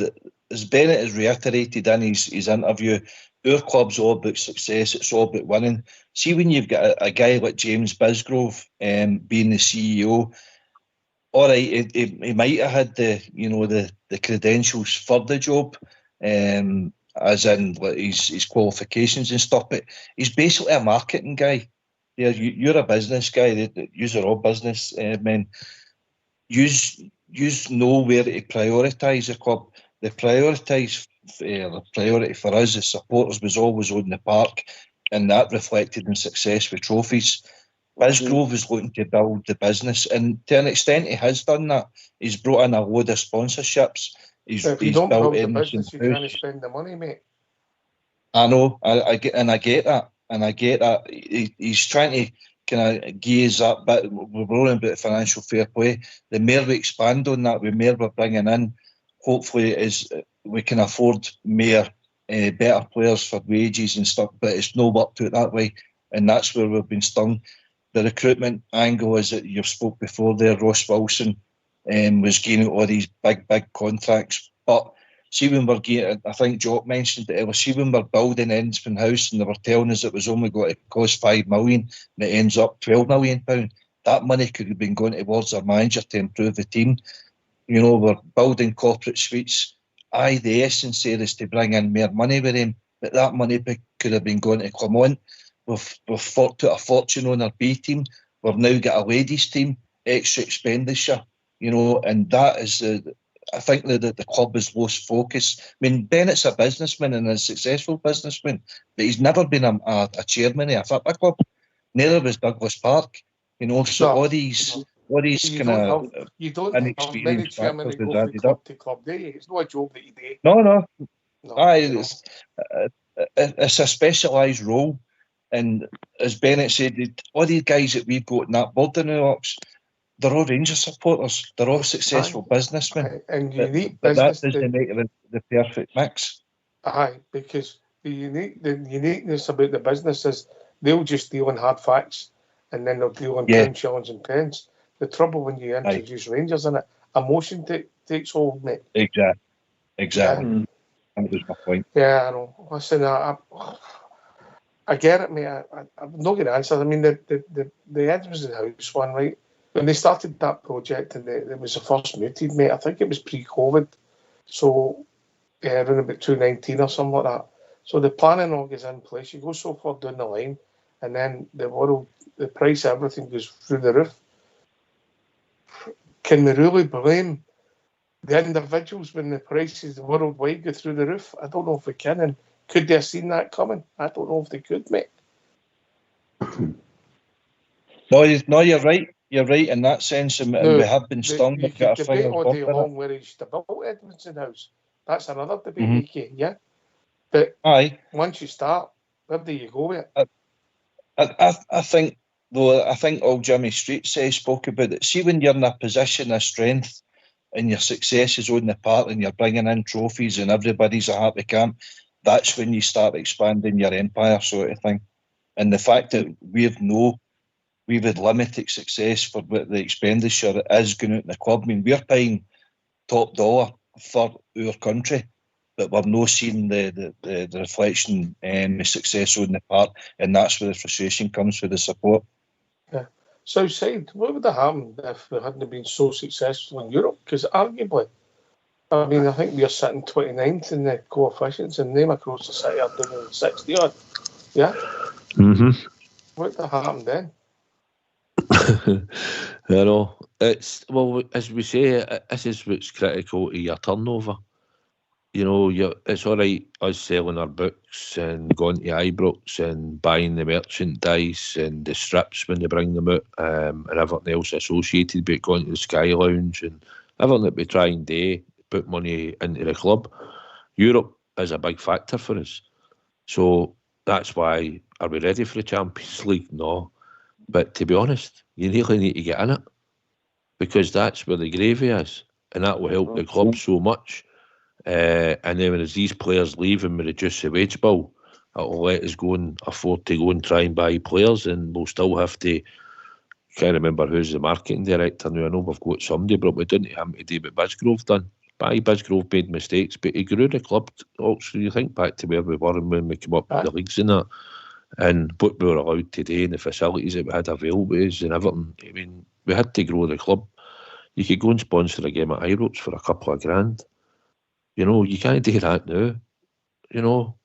as Bennett has reiterated in his interview, our club's all about success, it's all about winning. See, when you've got a guy like James Bisgrove being the CEO, all right, he might have had the credentials for the job, as in his qualifications and stuff, but he's basically a marketing guy. You're a business guy. You're all business men. You know where to prioritise the club. The priority for us as supporters was always on the park, and that reflected in success with trophies. Bisgrove is looking to build the business, and to an extent he has done that. He's brought in a load of sponsorships. He's if you don't built build the in business, you can't spend the money, mate. I know, I get that, and I get that. He's trying to kind of gears up, but we're rolling about financial fair play. The more we expand on that, the more we're bringing in, hopefully we can afford more better players for wages and stuff, but it's no worked out that way, and that's where we've been stung. The recruitment angle is that you've spoke before there, Ross Wilson was gaining all these big contracts, but see when we're getting, I think Jock mentioned it, see when we're building Ensman House and they were telling us it was only going to cost £5 million and it ends up £12 million, that money could have been going towards our manager to improve the team. You know, we're building corporate suites. Aye, the essence there is to bring in more money with him, but that money could have been going to Clement. We've put a fortune on our B team. We've now got a ladies team, extra expenditure, you know, and that is I think that the club has lost focus. I mean, Bennett's a businessman and a successful businessman, but he's never been a chairman of a football club. Neither was Douglas Park, you know. So all these kind of you don't have many chairmen that go from club to club, do you? It's not a job that you do. No. Aye, it's a specialised role. And as Bennett said, all these guys that we've got in that board in the Ox, they're all Rangers supporters. They're all successful businessmen. And unique but business. That doesn't make the perfect mix. Aye, because the uniqueness about the business is they'll just deal in hard facts and then they'll deal in pound, shillings and pence. The trouble when you introduce Rangers in it, emotion takes hold, mate. Exactly. Yeah. That was my point. Yeah, I know. Listen, I get it, mate. I'm not going to answer. I mean, the Edmonton House one, right? When they started that project and it was the first mooted, mate, I think it was pre-COVID. So, around about 2019 or something like that. So the planning all gets in place. You go so far down the line and then the price of everything goes through the roof. Can we really blame the individuals when the prices worldwide go through the roof? I don't know if we can. And could they have seen that coming? I don't know if they could, mate. No, you're right. You're right in that sense, and we have been stung. You could debate all day long where he should have built Edmonton House. That's another debate, AK, yeah? But once you start, where do you go with it? I think all Jimmy Street spoke about it. See, when you're in a position of strength and your success is on the park and you're bringing in trophies and everybody's a happy camp, that's when you start expanding your empire, sort of thing. And the fact that we've had limited success for what the expenditure is going out in the club. I mean, we're paying top dollar for our country. but we're not seeing the reflection and the success on the part, and that's where the frustration comes for the support. Yeah. Southside, what would have happened if we hadn't been so successful in Europe? Because arguably, I mean, I think we're sitting 29th in the coefficients, and them across the city are doing 60 odd. Yeah. Mm-hmm. What would have happened then? You know, it's, well, as we say, this is what's critical to your turnover. You know, it's all right us selling our books and going to Ibrox and buying the merchandise and the strips when they bring them out, and everything else associated with going to the Sky Lounge and everything that we try and do, put money into the club. Europe is a big factor for us. So that's why, are we ready for the Champions League? No. But to be honest, you really need to get in it, because that's where the gravy is, and that will help the club so much. And then when these players leave and we reduce the wage bill, it'll let us go and afford to go and try and buy players, and we'll still have to, can't remember who's the marketing director now. I know we've got somebody, but we didn't have him to do what Bisgrove done. Bisgrove made mistakes, but he grew the club. Also, you think back to where we were when we came up with the leagues and that, and what we were allowed to do and the facilities that we had available to us and everything. I mean, we had to grow the club. You could go and sponsor a game at Ibrox for a couple of grand. You know, you can't do that now, you know.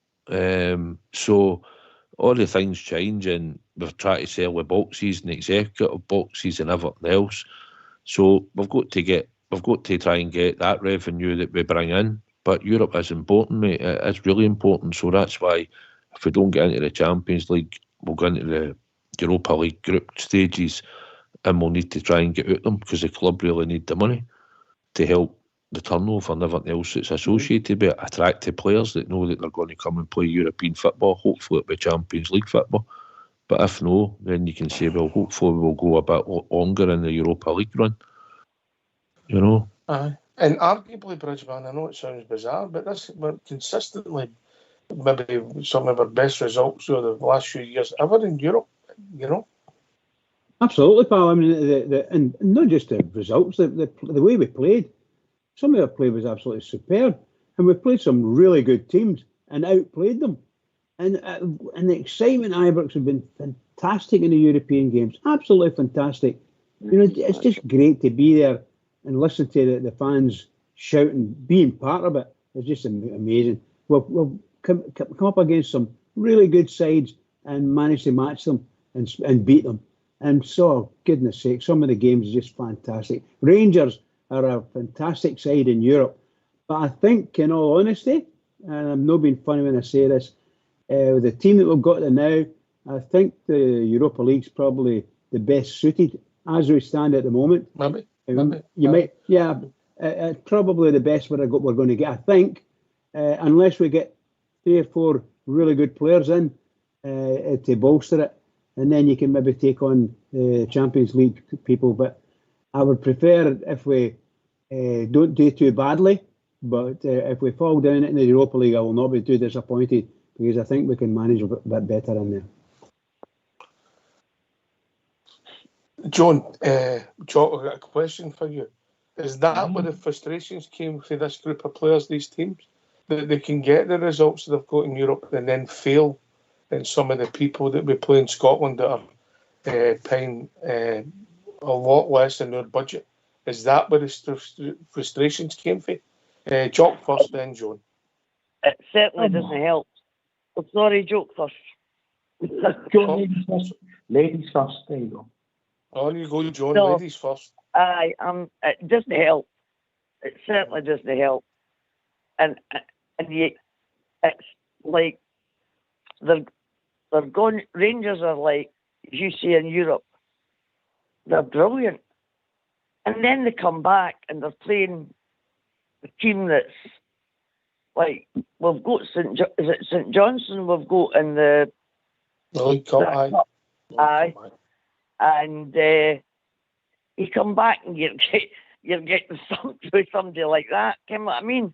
So all the things change, and we've tried to sell the boxes and executive boxes and everything else. So we've got to try and get that revenue that we bring in. But Europe is important, mate. It's really important. So that's why if we don't get into the Champions League, we'll go into the Europa League group stages, and we'll need to try and get out them, because the club really need the money to help the turnover and everything else that's associated with it, attractive players that know that they're going to come and play European football. Hopefully it'll be Champions League football. But if no, then you can say, well, hopefully we'll go a bit longer in the Europa League run. You know? Aye. And arguably, Bridgeman, I know it sounds bizarre, but this, we're consistently maybe some of our best results over the last few years ever in Europe, you know? Absolutely, pal. I mean, and not just the results, the way we played. Some of our play was absolutely superb, and we played some really good teams and outplayed them. And the excitement, Ibrox have been fantastic in the European games, absolutely fantastic. You know, it's just great to be there and listen to the fans shouting, being part of it. It's just amazing. We'll come up against some really good sides and manage to match them and beat them. And so, goodness sake, some of the games are just fantastic. Rangers are a fantastic side in Europe. But I think, in all honesty, and I'm not being funny when I say this, the team that we've got there now, I think the Europa League's probably the best suited as we stand at the moment. Maybe. Probably the best we're going to get, I think, unless we get 3 or 4 really good players in to bolster it, and then you can maybe take on Champions League people. But I would prefer if we don't do too badly, but if we fall down in the Europa League, I will not be too disappointed, because I think we can manage a bit better in there. John, I've got a question for you. Is that where the frustrations came for this group of players, these teams? That they can get the results that they've got in Europe and then fail in some of the people that we play in Scotland that are paying a lot less than their budget? Is that where the frustrations came from? Jock first, then John. It certainly doesn't help. Oh, sorry, Jock first. John, ladies first. Ladies first, there you go. On you go, John. No. Ladies first. It doesn't help. It certainly doesn't help. And it's like they're going. Rangers are like, as you see in Europe, they're brilliant, and then they come back and they're playing a team that's like, we've got St Johnstone, we've got in the League Cup, aye. And you come back and you're getting thumped with somebody like that. You know what I mean?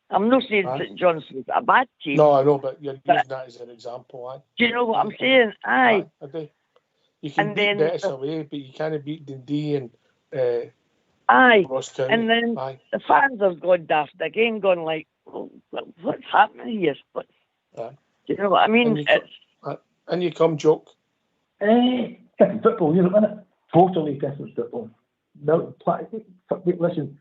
I'm not saying St Johnstone's a bad team. No, I know, but you're using that as an example. Aye. Do you know what I'm saying? Aye. I do. You can beat Betis away, but you can't beat Dundee and aye. Ross County. And then the fans have gone daft again, gone like, what's happening here? Do you know what I mean? And you come joke. Different football, you know, isn't it? Totally different football. No, listen,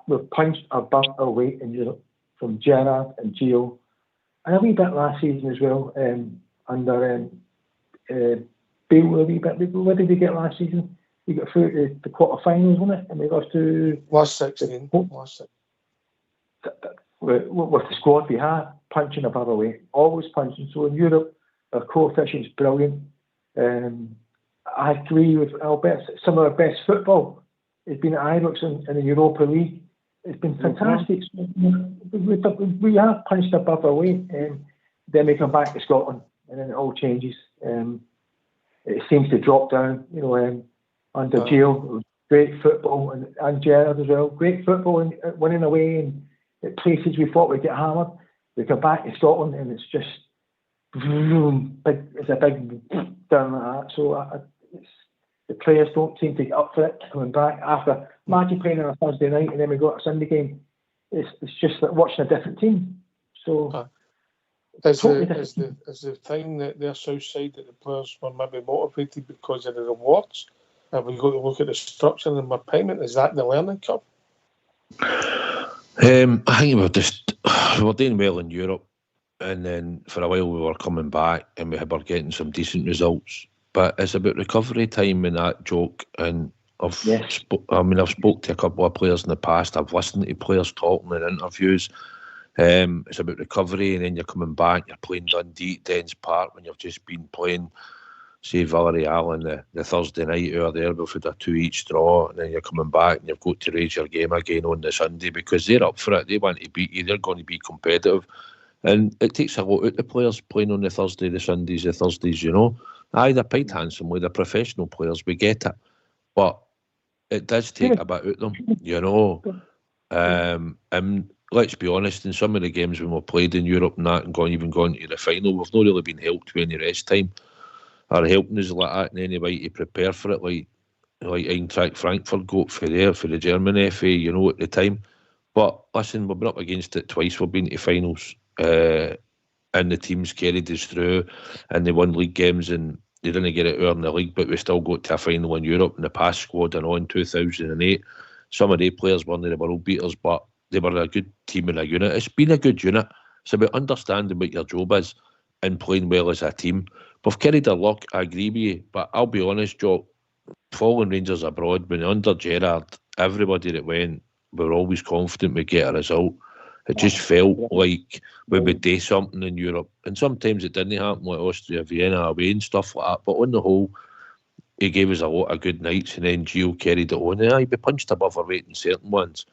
we've punched above our weight in Europe from Gerrard and Gio, and a wee bit last season as well. Under Bale, a wee bit. What did we get last season? We got through to the quarterfinals, wasn't it? And we lost to last 16. With the squad we had, punching above our weight, always punching. So in Europe, our coefficient's brilliant. I agree with Albert. Some of our best football has been at Ibrox in the Europa League. It's been fantastic. We have punched above our weight. Then we come back to Scotland, and then it all changes. It seems to drop down. You know, under Gio, great football, and Gerrard as well. Great football and winning away and at places we thought we'd get hammered. We come back to Scotland, and it's just big. It's a big down like that. So the players don't seem to get up for it coming back after. Imagine playing on a Thursday night and then we go to a Sunday game. It's just like watching a different team. So is the thing that their south side that the players were maybe motivated because of the rewards? Have we got to look at the structure and the payment? Is that the learning curve? I think we were doing well in Europe, and then for a while we were coming back and we were getting some decent results. But it's about recovery time in that joke. And I've spoke to a couple of players in the past. I've listened to players talking in interviews. It's about recovery, and then you're coming back. You're playing Dundee at Dens Park when you've just been playing, say, Villarreal on the Thursday night or there before the 2 each draw, and then you're coming back and you've got to raise your game again on the Sunday because they're up for it. They want to beat you. They're going to be competitive. And it takes a lot out of the players playing on the Thursday, the Sundays, the Thursdays, you know. Aye, they're paid handsomely, they're professional players, we get it. But it does take a bit out of them, you know. And let's be honest, in some of the games when we've played in Europe and that and even gone to the final, we've not really been helped with any rest time or helping us like that in any way to prepare for it, like Eintracht Frankfurt got for the German FA, you know, at the time. But listen, we've been up against it twice, we've been to finals. And the teams carried us through and they won league games and they didn't get it out in the league, but we still got to a final in Europe in the past squad and on 2008. Some of the players weren't the world beaters, but they were a good team and a unit. It's been a good unit. It's about understanding what your job is and playing well as a team. We've carried our luck, I agree with you, but I'll be honest, Joe, following Rangers abroad, when under Gerrard, everybody that went, we were always confident we'd get a result. It just felt like we would do something in Europe. And sometimes it didn't happen, like Austria, Vienna away and stuff like that. But on the whole, he gave us a lot of good nights and then Gio carried it on. And we punched above our weight in certain ones.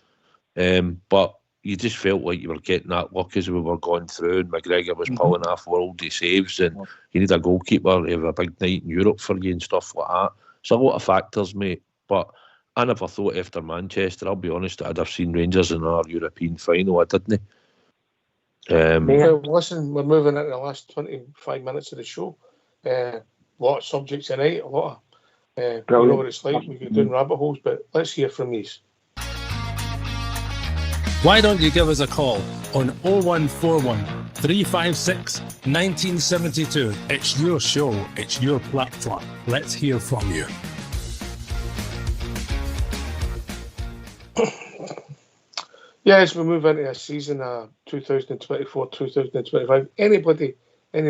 But you just felt like you were getting that luck as we were going through and McGregor was pulling off worldy saves and you need a goalkeeper to have a big night in Europe for you and stuff like that. It's a lot of factors, mate. But I never thought after Manchester, I'll be honest, I'd have seen Rangers in our European final. I didn't. Well, listen, we're moving into the last 25 minutes of the show. A lot of subjects tonight, a lot of, you know what it's like, we get down rabbit holes, but let's hear from these. Why don't you give us a call on 0141 356 1972? It's your show, it's your platform. Let's hear from you. As we move into a season 2024-2025, any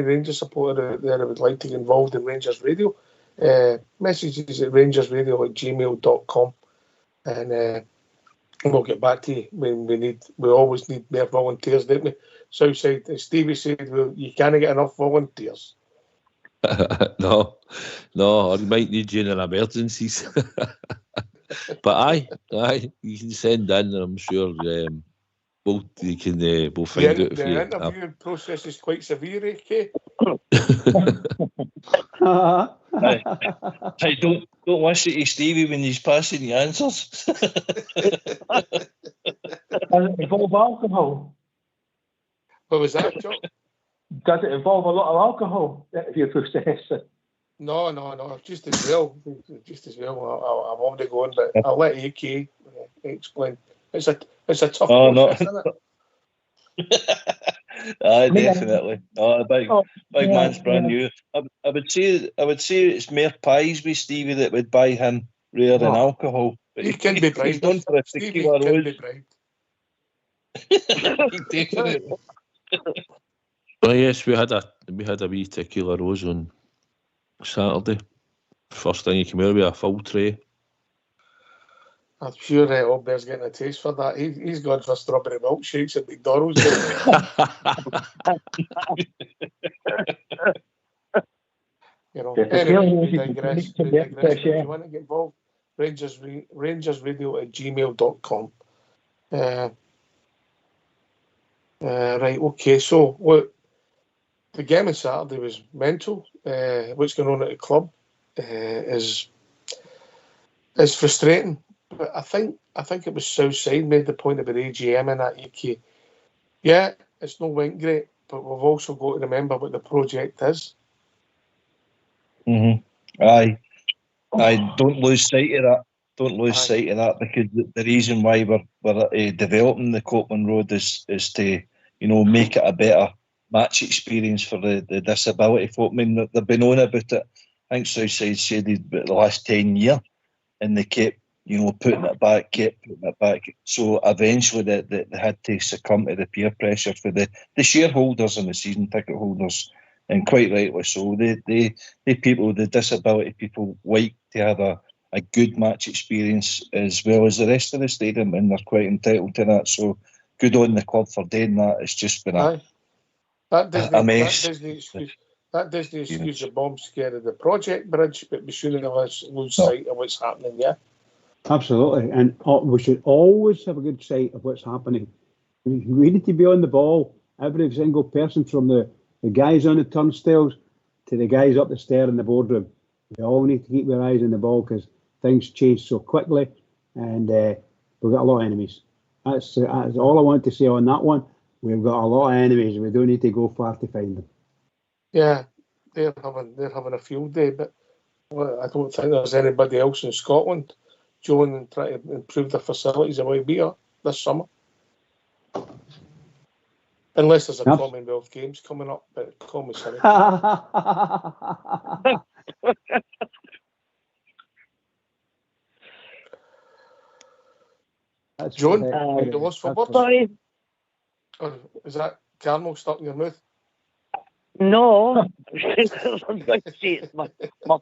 Rangers supporter out there that would like to get involved in Rangers Radio, messages at rangersradio@gmail.com, and we'll get back to you when we always need more volunteers, don't we? Southside, as Stevie said, you can't get enough volunteers. No, or you might need you in emergencies. But aye, you can send in, and I'm sure we'll find out if you. The interviewing process is quite severe, okay? Hey, don't listen to Stevie when he's passing the answers. Does it involve alcohol? What was that, John? Does it involve a lot of alcohol, the interview process? No, just as well. I'm already going, but I'll let AK explain. It's a tough process, isn't it? Aye, definitely. Oh, big man's brand new. I would say it's more pies with Stevie that would buy him rather than alcohol. But he can be bribed. He's known for a Stevie tequila can rose. be bribed. Definitely. Oh yes, we had a wee tequila rose on Saturday. First thing he came out with a full tray. I'm sure Albert's getting a taste for that. He's gone for strawberry milkshakes at McDonald's. Anyway, we digress. If you want to get involved, RangersRadio@gmail.com. Right, okay, so the game on Saturday was mental. What's going on at the club is frustrating. But I think it was Southside made the point about AGM and that. Yeah, it's no went great, but we've also got to remember what the project is. Aye, don't lose sight of that. Don't lose sight of that, because the reason why we're developing the Copeland Road is to make it a better match experience for the disability folk. I mean, they've been on about it. I think Southside said about the last 10 years, and they kept putting it back. So eventually they had to succumb to the peer pressure for the shareholders and the season ticket holders, and quite rightly so. The people, the disability people, like to have a good match experience as well as the rest of the stadium, and they're quite entitled to that. So good on the club for doing that. It's just been a mess. That doesn't excuse the bomb scare of the project bridge, but we shouldn't lose sight of what's happening, yeah? Absolutely, and we should always have a good sight of what's happening. We need to be on the ball, every single person, from the guys on the turnstiles to the guys up the stair in the boardroom. We all need to keep our eyes on the ball, because things change so quickly, and we've got a lot of enemies. That's all I want to say on that one. We've got a lot of enemies. We don't need to go far to find them. Yeah, they're having a field day, but I don't think there's anybody else in Scotland joining and trying to improve the facilities the way we are this summer. Unless there's a Commonwealth Games coming up, but call me silly. John, you lost for words? Sorry. Or is that caramel stuck in your mouth? No, I'm going to say it's my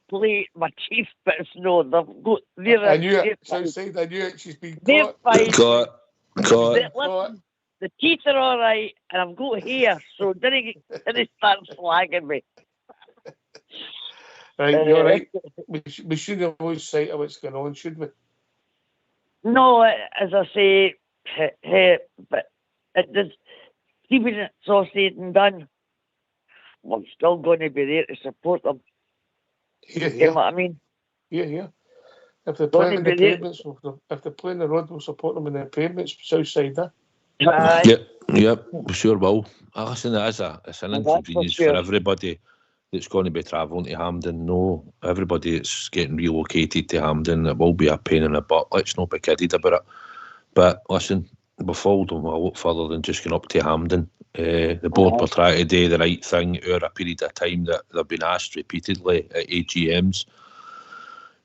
plate, my chief bits. No, I knew it. Southside, I knew it. She's been caught. Caught. Listen, the teeth are all right, and I've got hair, so didn't start slagging me. Right, you're right. We shouldn't lose sight of what's going on, should we? No, as I say, but it does. Keeping it so said and done, I'm still going to be there to support them. Yeah. You know what I mean? Yeah. If they're playing the pavements, if they're playing the road, we'll support them in the pavements, Southside there. Yep, we sure will. Listen, it's an inconvenience for everybody that's going to be travelling to Hampden. No, everybody that's getting relocated to Hampden, it will be a pain in the butt. Let's not be kidded about it. But listen, we've followed them a lot further than just going up to Hampden. The board were trying to do the right thing over a period of time that they've been asked repeatedly at AGMs.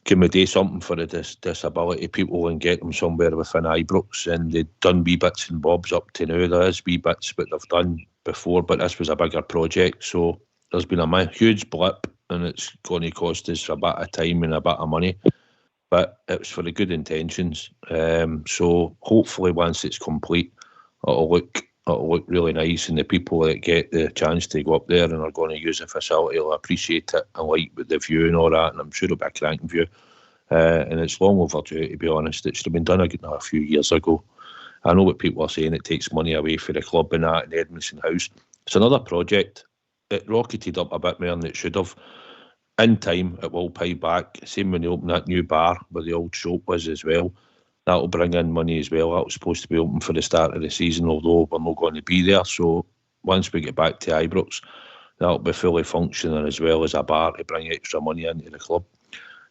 Can we do something for the disability people and get them somewhere within Ibrox? And they've done wee bits and bobs up to now. There is wee bits that they've done before, but this was a bigger project. So there's been a huge blip, and it's going to cost us a bit of time and a bit of money. But it was for the good intentions. So hopefully once it's complete, it'll look really nice, and the people that get the chance to go up there and are going to use the facility will appreciate it and like the view and all that, and I'm sure it'll be a cracking view. And it's long overdue, to be honest. It should have been done a few years ago. I know what people are saying, it takes money away for the club and that in Edmondson House. It's another project. It rocketed up a bit more than it should have. In time, it will pay back. Same when they open that new bar where the old shop was as well. That'll bring in money as well. That was supposed to be open for the start of the season, although we're not going to be there. So once we get back to Ibrox, that'll be fully functioning as well as a bar to bring extra money into the club.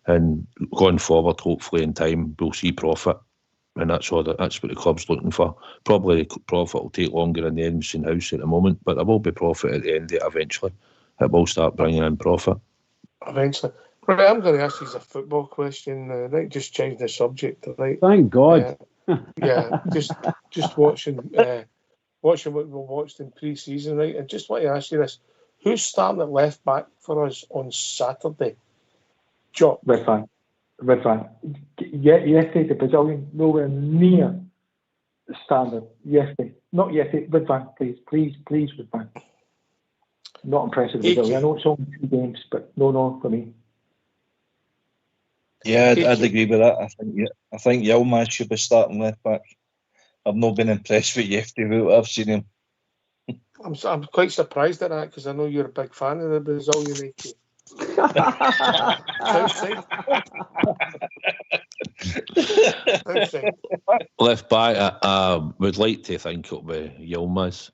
And going forward, hopefully in time, we'll see profit. And that's what the club's looking for. Probably the profit will take longer in the Edmiston house at the moment, but there will be profit at the end of it eventually. It will start bringing in profit. Eventually. Right, I'm going to ask you a football question. Right, just change the subject. Right. Thank God. Just watching what we watched in pre-season, right? And just want to ask you this: who's starting at left back for us on Saturday? Jock. Redfern. Yesterday, the Brazilian, nowhere near the standard. Yesterday, not yesterday. Redfern, please, Redfern. Not impressive with Brazilian. I know it's only 2 games, but no for me. Yeah, I'd agree with that. I think Yilmaz should be starting left back. I've not been impressed with Yefty with what I've seen him. I'm quite surprised at that because I know you're a big fan of the Brazilian AK. Outside. Left back, I would like to think it'll be Yilmaz.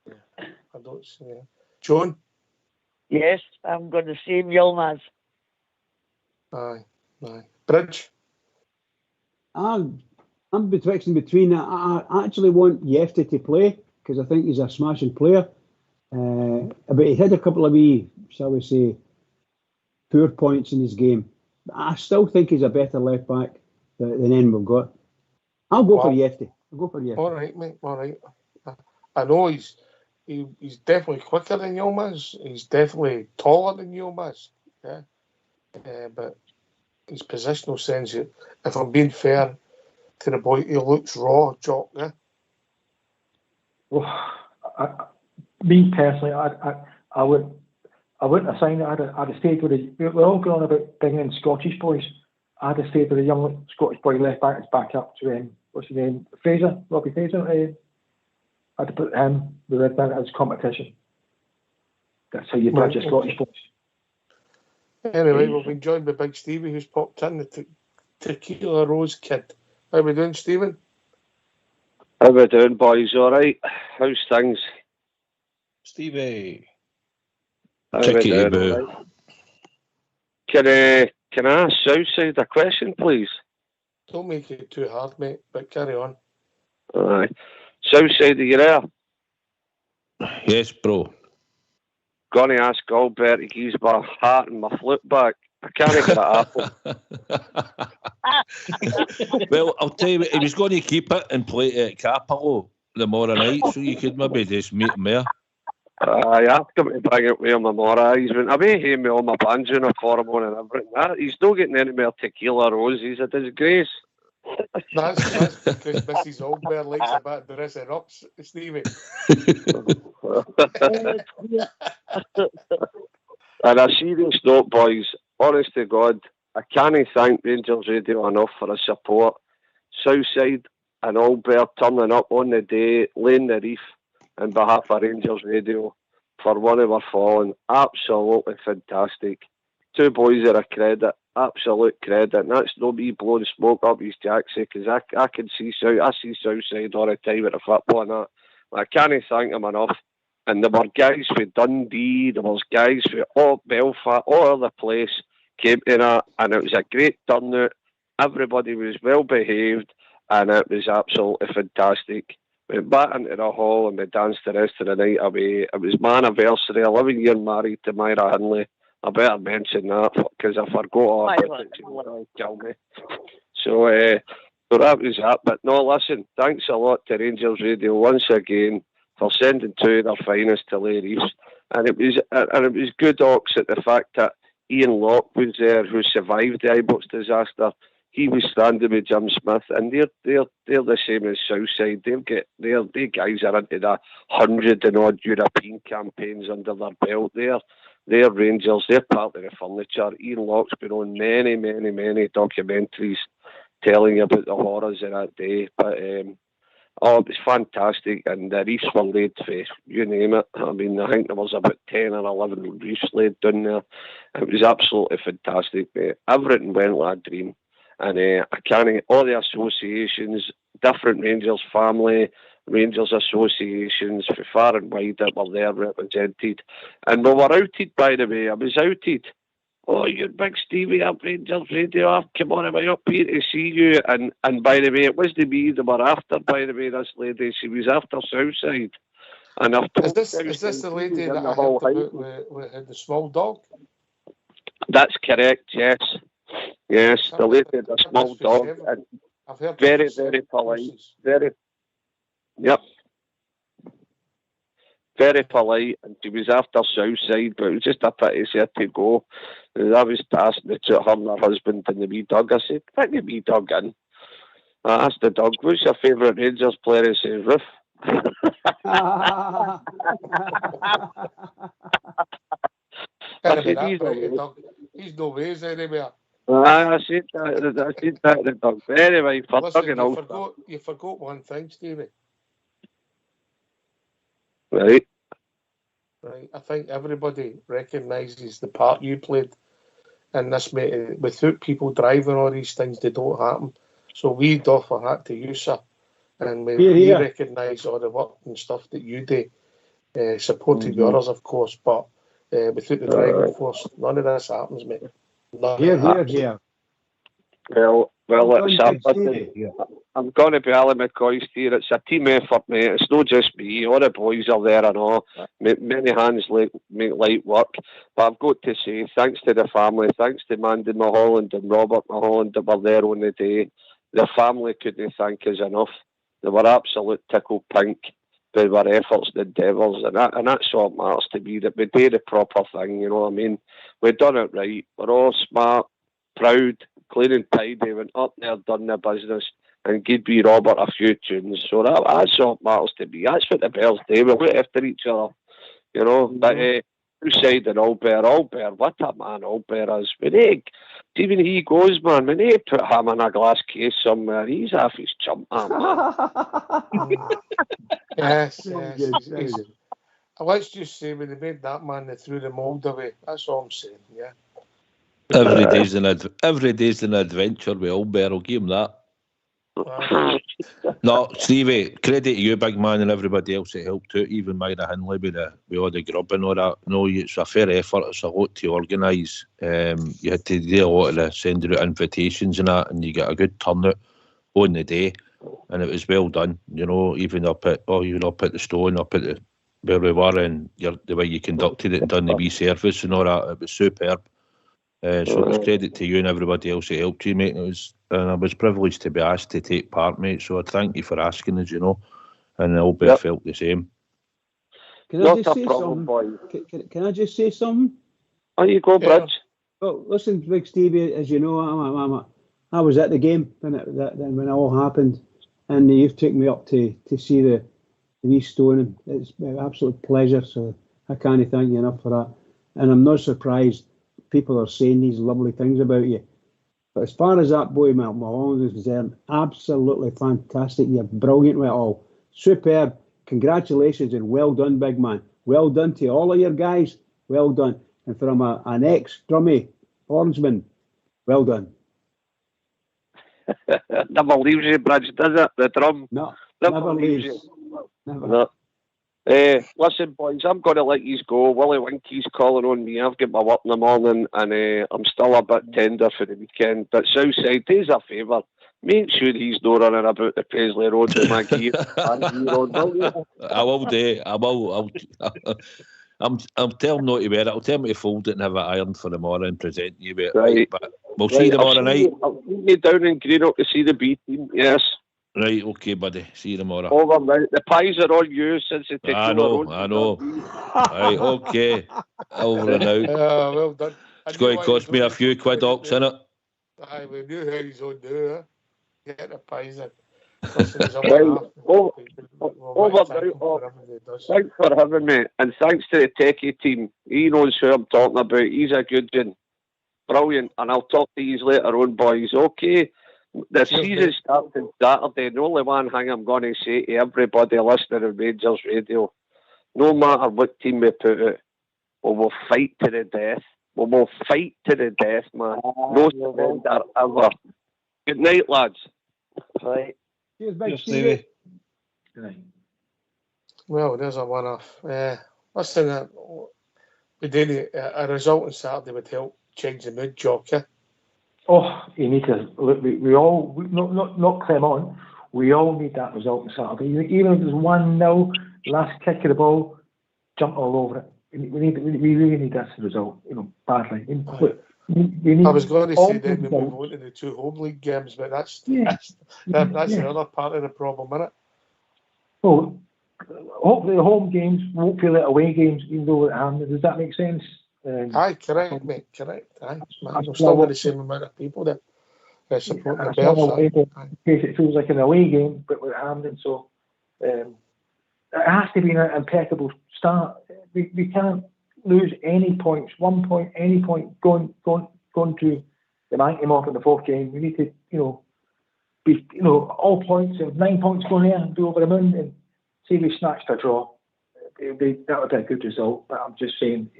I don't see it. John? Yes, I'm going to say Yilmaz. Aye. Bridge? I'm betwixt and between. I actually want Yefty to play because I think he's a smashing player. But he had a couple of shall we say, poor points in his game. But I still think he's a better left back than any we've got. I'll go for Yefty. All right, mate. All right. I know he's definitely quicker than Yilmaz. He's definitely taller than Yilmaz. Yeah. But his positional sense, if I'm being fair to the boy, he looks raw, Jock. Yeah. Well, me personally, I wouldn't have signed it. I'd have stayed with we're all going on about bringing in Scottish boys. I'd have stayed with a young Scottish boy left back that's back up to what's his name? Robbie Fraser. I'd have put him with Red Band as competition. That's how you bridge your Scottish boys. Anyway, we've been joined by Big Stevie, who's popped in, the Tequila Rose kid. How we doing, Stephen? How we doing, boys? All right? How's things? Stevie. How we doing? All right? Can I ask Southside a question, please? Don't make it too hard, mate, but carry on. All right. Southside, are you there? Yes, bro. Going to ask Albert to give my hat and my flip back. I can't get it apple. Well, I'll tell you what, he was going to keep it and play it at Capello tomorrow night, so you could maybe just meet him there. I have come to bring it with him tomorrow. He's been away here with all my banjo uniform on and everything. He's not getting any more Tequila Rose. He's a disgrace. That's because Mrs. Albert likes a bit of dressing up, Stevie. On a serious note, boys, honest to God, I can't thank Rangers Radio enough for the support. Southside and Albert turning up on the day, laying the reef on behalf of Rangers Radio for one of our fallen. Absolutely fantastic. 2 boys are a credit, absolute credit, and that's not me blowing smoke up his jacksie because I can see Southside all the time at the football and that. I can't thank him enough. And there were guys from Dundee, there was guys from all Belfast, all over the place came to that, and it was a great turnout. Everybody was well behaved, and it was absolutely fantastic. We went back into the hall and we danced the rest of the night away. It was my anniversary, 11 years married to Myra Hinley. I better mention that because I forgot about it. She will kill me. So that was that. But no, listen, thanks a lot to Rangers Radio once again for sending 2 of their finest to Lay Reefs. And it was good ox at the fact that Ian Locke was there, who survived the Ibrox disaster. He was standing with Jim Smith, and they're the same as Southside. They guys are into the 100 and odd European campaigns under their belt. They're Rangers. They're part of the furniture. Ian Locke's been on many documentaries telling you about the horrors of that day. But it was fantastic, and the reefs were laid for you name it. I mean, I think there was about 10 or 11 reefs laid down there. It was absolutely fantastic, mate. Everything went like a dream. And I can't, all the associations, different Rangers family, Rangers associations for far and wide that were there represented. And we were outed, by the way. I was outed "Oh, you're big Stevie up Rangers Radio. I've come on my up here to see you." And by the way, it wasn't me they were after. By the way, this lady, she was after Southside. And I've told is this the lady that I heard about with the small dog? That's correct. Yes, the lady, the small dog, and I've heard very, very polite. Very polite, and she was after Southside, but it was just a pity she had to go. And I was asking her and her husband and the wee dog. I said, "Bring the wee dog in." I asked the dog, "What's your favourite Rangers player?" He says, "Ruff." He's no ways anywhere. I said that the dog. Anyway, you forgot one thing, Stevie. Right. I think everybody recognises the part you played in this, mate. Without people driving all these things, they don't happen. So we doff our hat to you, sir. And we recognise all the work and stuff that you do, supporting the others, of course, but without the driving force, none of this happens, mate. Here. Well, I'm going to be Ally McCoy's here. It's a team effort, mate. It's not just me. All the boys are there and all. Many hands make light work. But I've got to say, thanks to the family, thanks to Mandy Mahon and Robert Mahon that were there on the day. The family couldn't thank us enough. They were absolute tickle pink with our efforts and endeavours, and that's what matters to me, that we did the proper thing, you know what I mean? We've done it right. We're all smart, proud, clean and tidy, went up there, done the business, and give me Robert a few tunes. So that's what matters to me. That's what the Bears do. We look after each other, you know. But outside and Albert, what a man Albert is. Even he goes, man, when they put him in a glass case somewhere, he's half his chump, man. Yes. Let's just say when they made that man, they threw the mould away. That's all I'm saying, yeah. Every day's an adventure with Albert, I'll give him that. No, Stevie, credit to you, big man, and everybody else that helped out, even Myra Hindley with all the grub and all that. No, it's a fair effort, it's a lot to organise. You had to do a lot of the sending out invitations and that, and you get a good turnout on the day, and it was well done, you know, even up at the Stone, up at where we were, and the way you conducted it and done the wee service and all that, it was superb. So it was credit to you and everybody else that helped you, mate. And I was privileged to be asked to take part, mate. So I thank you for asking us, you know. And Albert felt the same. Can I just say something? Can I just say something? Oh, you go, Bridge. Well, listen, Big Stevie, as you know, I was at the game when it all happened, and you've taken me up to see the wee Stone. It's an absolute pleasure. So I can't thank you enough for that. And I'm not surprised people are saying these lovely things about you. But as far as that boy Mahon is concerned, absolutely fantastic. You're brilliant with it all. Superb. Congratulations and well done, big man. Well done to all of your guys. Well done. And from an ex-drummy hornsman, well done. Never leaves you, Bridge, does it? The drum. No, never leaves you. Never. No. Listen, boys, I'm going to let you go. Willie Winky's calling on me. I've got my work in the morning, and I'm still a bit tender for the weekend. But Southside, do us a favour. Make sure he's not running about the Paisley Road with my gear. I will do. I will. I'll tell him not to wear it. I'll tell him to fold it and have it ironed for tomorrow and present you with it. Right. But we'll see you tomorrow night. I'll see you down in Greenock to see the B team. Yes. Right, okay, buddy. See you tomorrow. Over, mate. The pies are all you since they take I know. Right, okay. Over and out. Well done. It's going to cost me a few quid, Ox, innit? Aye, we knew how he's on do, huh? Get the pies in. Thanks for having me, and thanks to the techie team. He knows who I'm talking about. He's a good one. Brilliant. And I'll talk to you later on, boys. Okay. The season starts on Saturday. The only one thing I'm going to say to everybody listening to Rangers Radio, no matter what team we put out, we will fight to the death. We will fight to the death, man. No surrender ever. Good night, lads. Right. Cheers, big Stevie. Good night. Well, there's a one-off. Listen, But then a result on Saturday would help change the mood, Jock. Oh, you need to look. We all, not Clement. We all need that result on Saturday. Even if it's 1-0, last kick of the ball, jump all over it. We really need that result, badly. I was going to say then we move on to the 2 home league games, but that's the other part of the problem, isn't it? Well, hopefully the home games won't feel like away games, even though it happens. Does that make sense? Aye, correct, mate, correct. Aye, we've still got the same amount of people there supporting the Bears. It feels like an away game, but with Hampden, so it has to be an impeccable start. We can't lose any points, 1 point, any point going to the Manchester off in the 4th game. We need to, be, all points, 9 points going there and be over the moon and see if we snatched a draw. That would be a good result, but I'm just saying,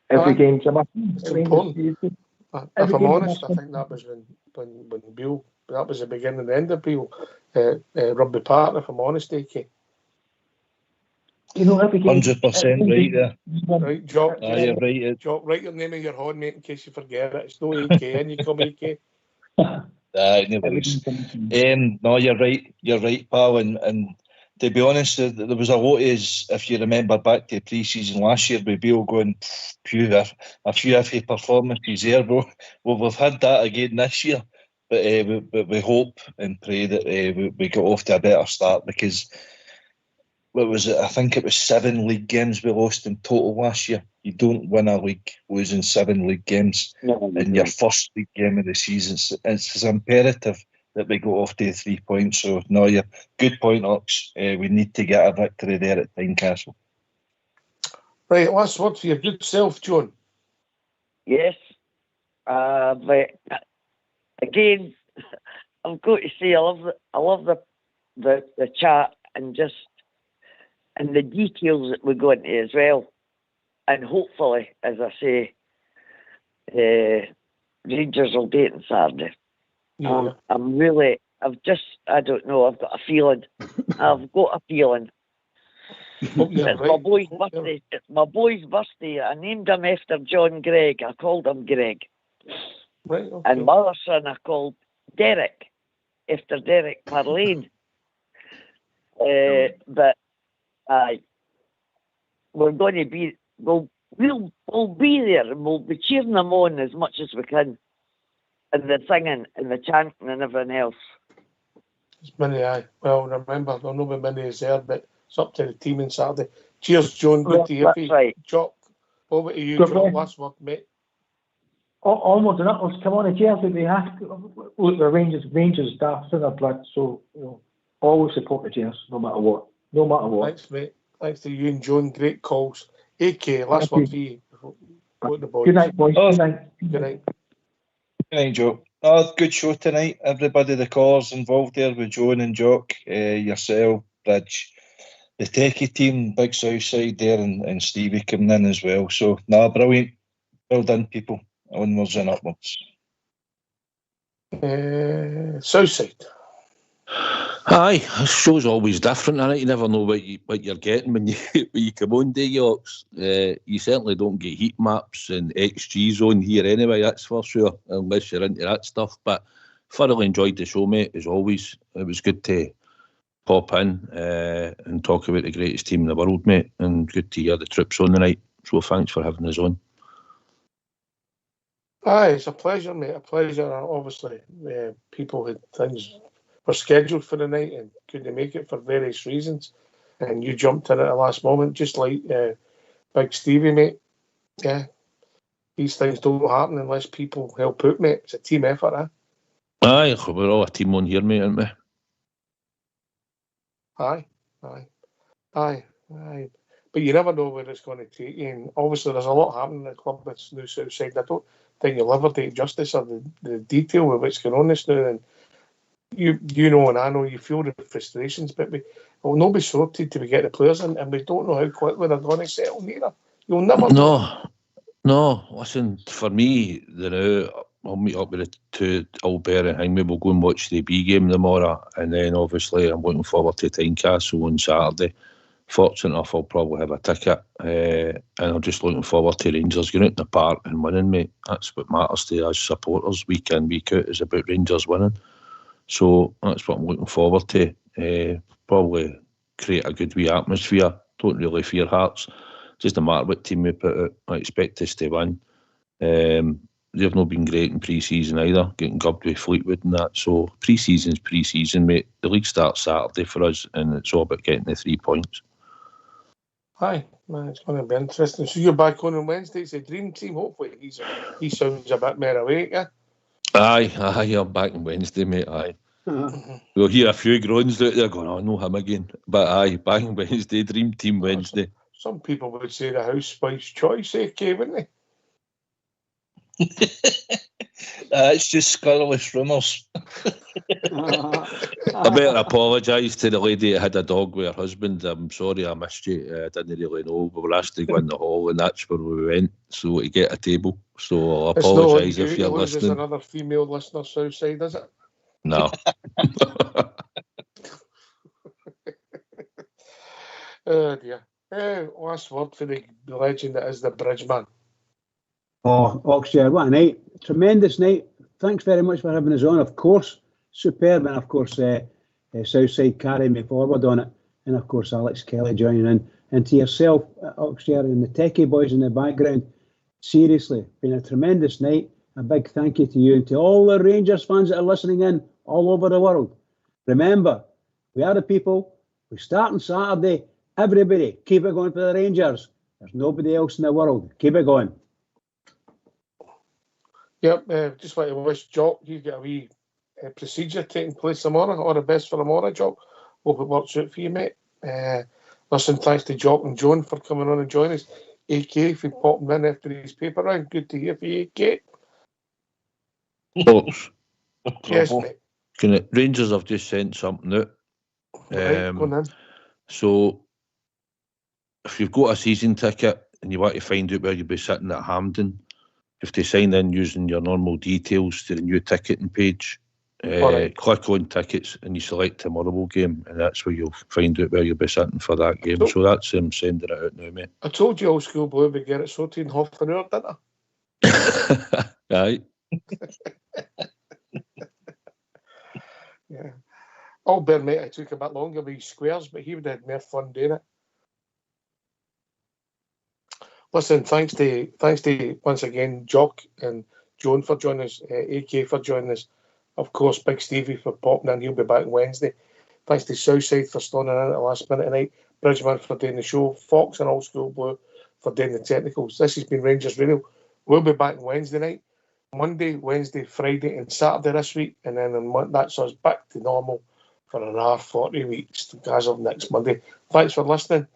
every game's a match. It's important. If I'm honest, I think that was when Bill, that was the beginning and the end of Bill, rugby partner, if I'm honest, AK. Every game. 100% right there. Right, Jock. You're right. Jock, write your name in your horn, mate, in case you forget it. It's no AK, and you come AK. No worries. No, you're right. You're right, pal. And to be honest, there was a lot of, if you remember back to pre-season last year, with Bill going, a few iffy performances there, bro. Well, we've had that again this year, but we hope and pray that we get off to a better start, because what was it? I think it was 7 league games we lost in total last year. You don't win a league losing 7 league games in your first league game of the season. It's imperative that we go off to 3 points. So, no, you're good point, Ox. We need to get a victory there at Tynecastle. Right, last word for your good self, John. Yes. But again, I've got to say I love the chat and the details that we go into as well. And hopefully, as I say, Rangers will do it on Saturday. Yeah. I don't know, I've got a feeling. It's my boy's birthday. It's my boy's birthday. I named him after John Gregg. I called him Greg. Right, okay. And my other son I called Derek, after Derek Marlene. But we're going to be, we'll be there, and we'll be cheering them on as much as we can, and the singing and the chanting and everything else. It's Minnie, aye. Well, remember, there'll not be Minnie is there, but it's up to the team on Saturday. Cheers, John. Good to hear you. Right. Jock, over to you, Good Jock. man. Last word, mate. Onwards and upwards. Come on, the cheers. We have to look. The Rangers staff in their blood, so always support the cheers, no matter what. Thanks, mate. Thanks to you and John. Great calls. AK, last word for you. Good night, boys. Good night. Good night. Good night, Joe. Good show tonight. Everybody, the callers involved there with John and Jock, yourself, Bridge, the techie team, Big Southside there, and Stevie coming in as well. So, brilliant. Well done, people. Onwards and upwards. Southside. Aye, the show's always different, innit? You never know what you're getting when you come on, do you, Ox? You certainly don't get heat maps and XGs on here anyway, that's for sure, unless you're into that stuff. But thoroughly enjoyed the show, mate, as always. It was good to pop in and talk about the greatest team in the world, mate, and good to hear the troops on the night. So thanks for having us on. Aye, it's a pleasure, mate. A pleasure. Obviously, people had things were scheduled for the night and couldn't make it for various reasons, and you jumped in at the last moment, just like Big Stevie, mate. Yeah, these things don't happen unless people help out, mate. It's a team effort, eh? Aye, we're all a team on here, mate, aren't we? Aye. But you never know where it's going to take you. And obviously, there's a lot happening in the club that's new Southside. I don't think you'll ever take justice of the detail of what's going on this now. And you know, and I know you feel the frustrations, but we will not be sorted till we get the players in, and we don't know how quickly they're going to settle neither. You'll never know. No. Listen, for me, I'll meet up with the two Albert and Hingme. We'll go and watch the B game tomorrow, and then obviously I'm looking forward to Tynecastle on Saturday. fortunate enough I'll probably have a ticket, and I'm just looking forward to Rangers going out in the park and winning, mate. That's what matters to us supporters, week in, week out, is about Rangers winning. So that's what I'm looking forward to. Probably create a good wee atmosphere. Don't really fear Hearts. Just no matter what team we put out, I expect us to win. They've not been great in pre-season either, getting gubbed with Fleetwood and that. So pre-season's pre-season, mate. The league starts Saturday for us, and it's all about getting the 3 points. Aye, man, it's going to be interesting. So you're back on Wednesday. It's a dream team. Hopefully, he sounds a bit more awake. Yeah. Aye, I'm back on Wednesday, mate. Aye. We'll hear a few groans out there going, "Oh, no, him again." But aye, back on Wednesday, dream team Wednesday. Some people would say the house spice choice, wouldn't they? It's just scurrilous rumours. I better apologise to the lady that had a dog with her husband. I'm sorry I missed you. I didn't really know. We were asked to go in the hall, and that's where we went, so to get a table. So I'll apologise if you're listening. There's another female listener Southside, is it? No. Oh dear. Last word for the legend that is the Bridgeman. Oh, Oxshire, what a night. Tremendous night. Thanks very much for having us on. Of course, superb. And of course, Southside carrying me forward on it. And of course, Alex Kelly joining in. And to yourself, Oxshire, and the techie boys in the background. Seriously, been a tremendous night. A big thank you to you and to all the Rangers fans that are listening in all over the world. Remember, we are the people. We start on Saturday. Everybody, keep it going for the Rangers. There's nobody else in the world. Keep it going. Yep, just like to wish Jock, he's got a wee procedure taking place tomorrow. All the best for tomorrow, Jock. Hope it works out for you, mate. Listen, thanks to Jock and Joan for coming on and joining us. AK, for popping in after his paper round. Good to hear from you, AK. Folks, yes, mate. Rangers have just sent something out. Right, go on. So, if you've got a season ticket and you want to find out where you'll be sitting at Hampden, you have to sign in using your normal details to the new ticketing page. Right. Click on tickets and you select a Motherwell game, and that's where you'll find out where you'll be sitting for that game. So that's sending it out now, mate. I told you Old School Blue would get it sorted in half an hour, didn't I? Aye. Yeah. I'll bear, mate, I took a bit longer with squares, but he would have had more fun doing it. Listen, thanks to once again Jock and Joan for joining us, AK for joining us. Of course, Big Stevie for popping in. He'll be back Wednesday. Thanks to Southside for stoning in at the last minute tonight. Bridgman for doing the show. Fox and Old School Blue for doing the technicals. This has been Rangers Radio. We'll be back Wednesday night. Monday, Wednesday, Friday and Saturday this week. And then that's us back to normal for another 40 weeks as of next Monday. Thanks for listening.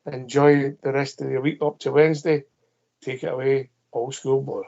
Enjoy the rest of the week up to Wednesday. Take it away, Old School Blue.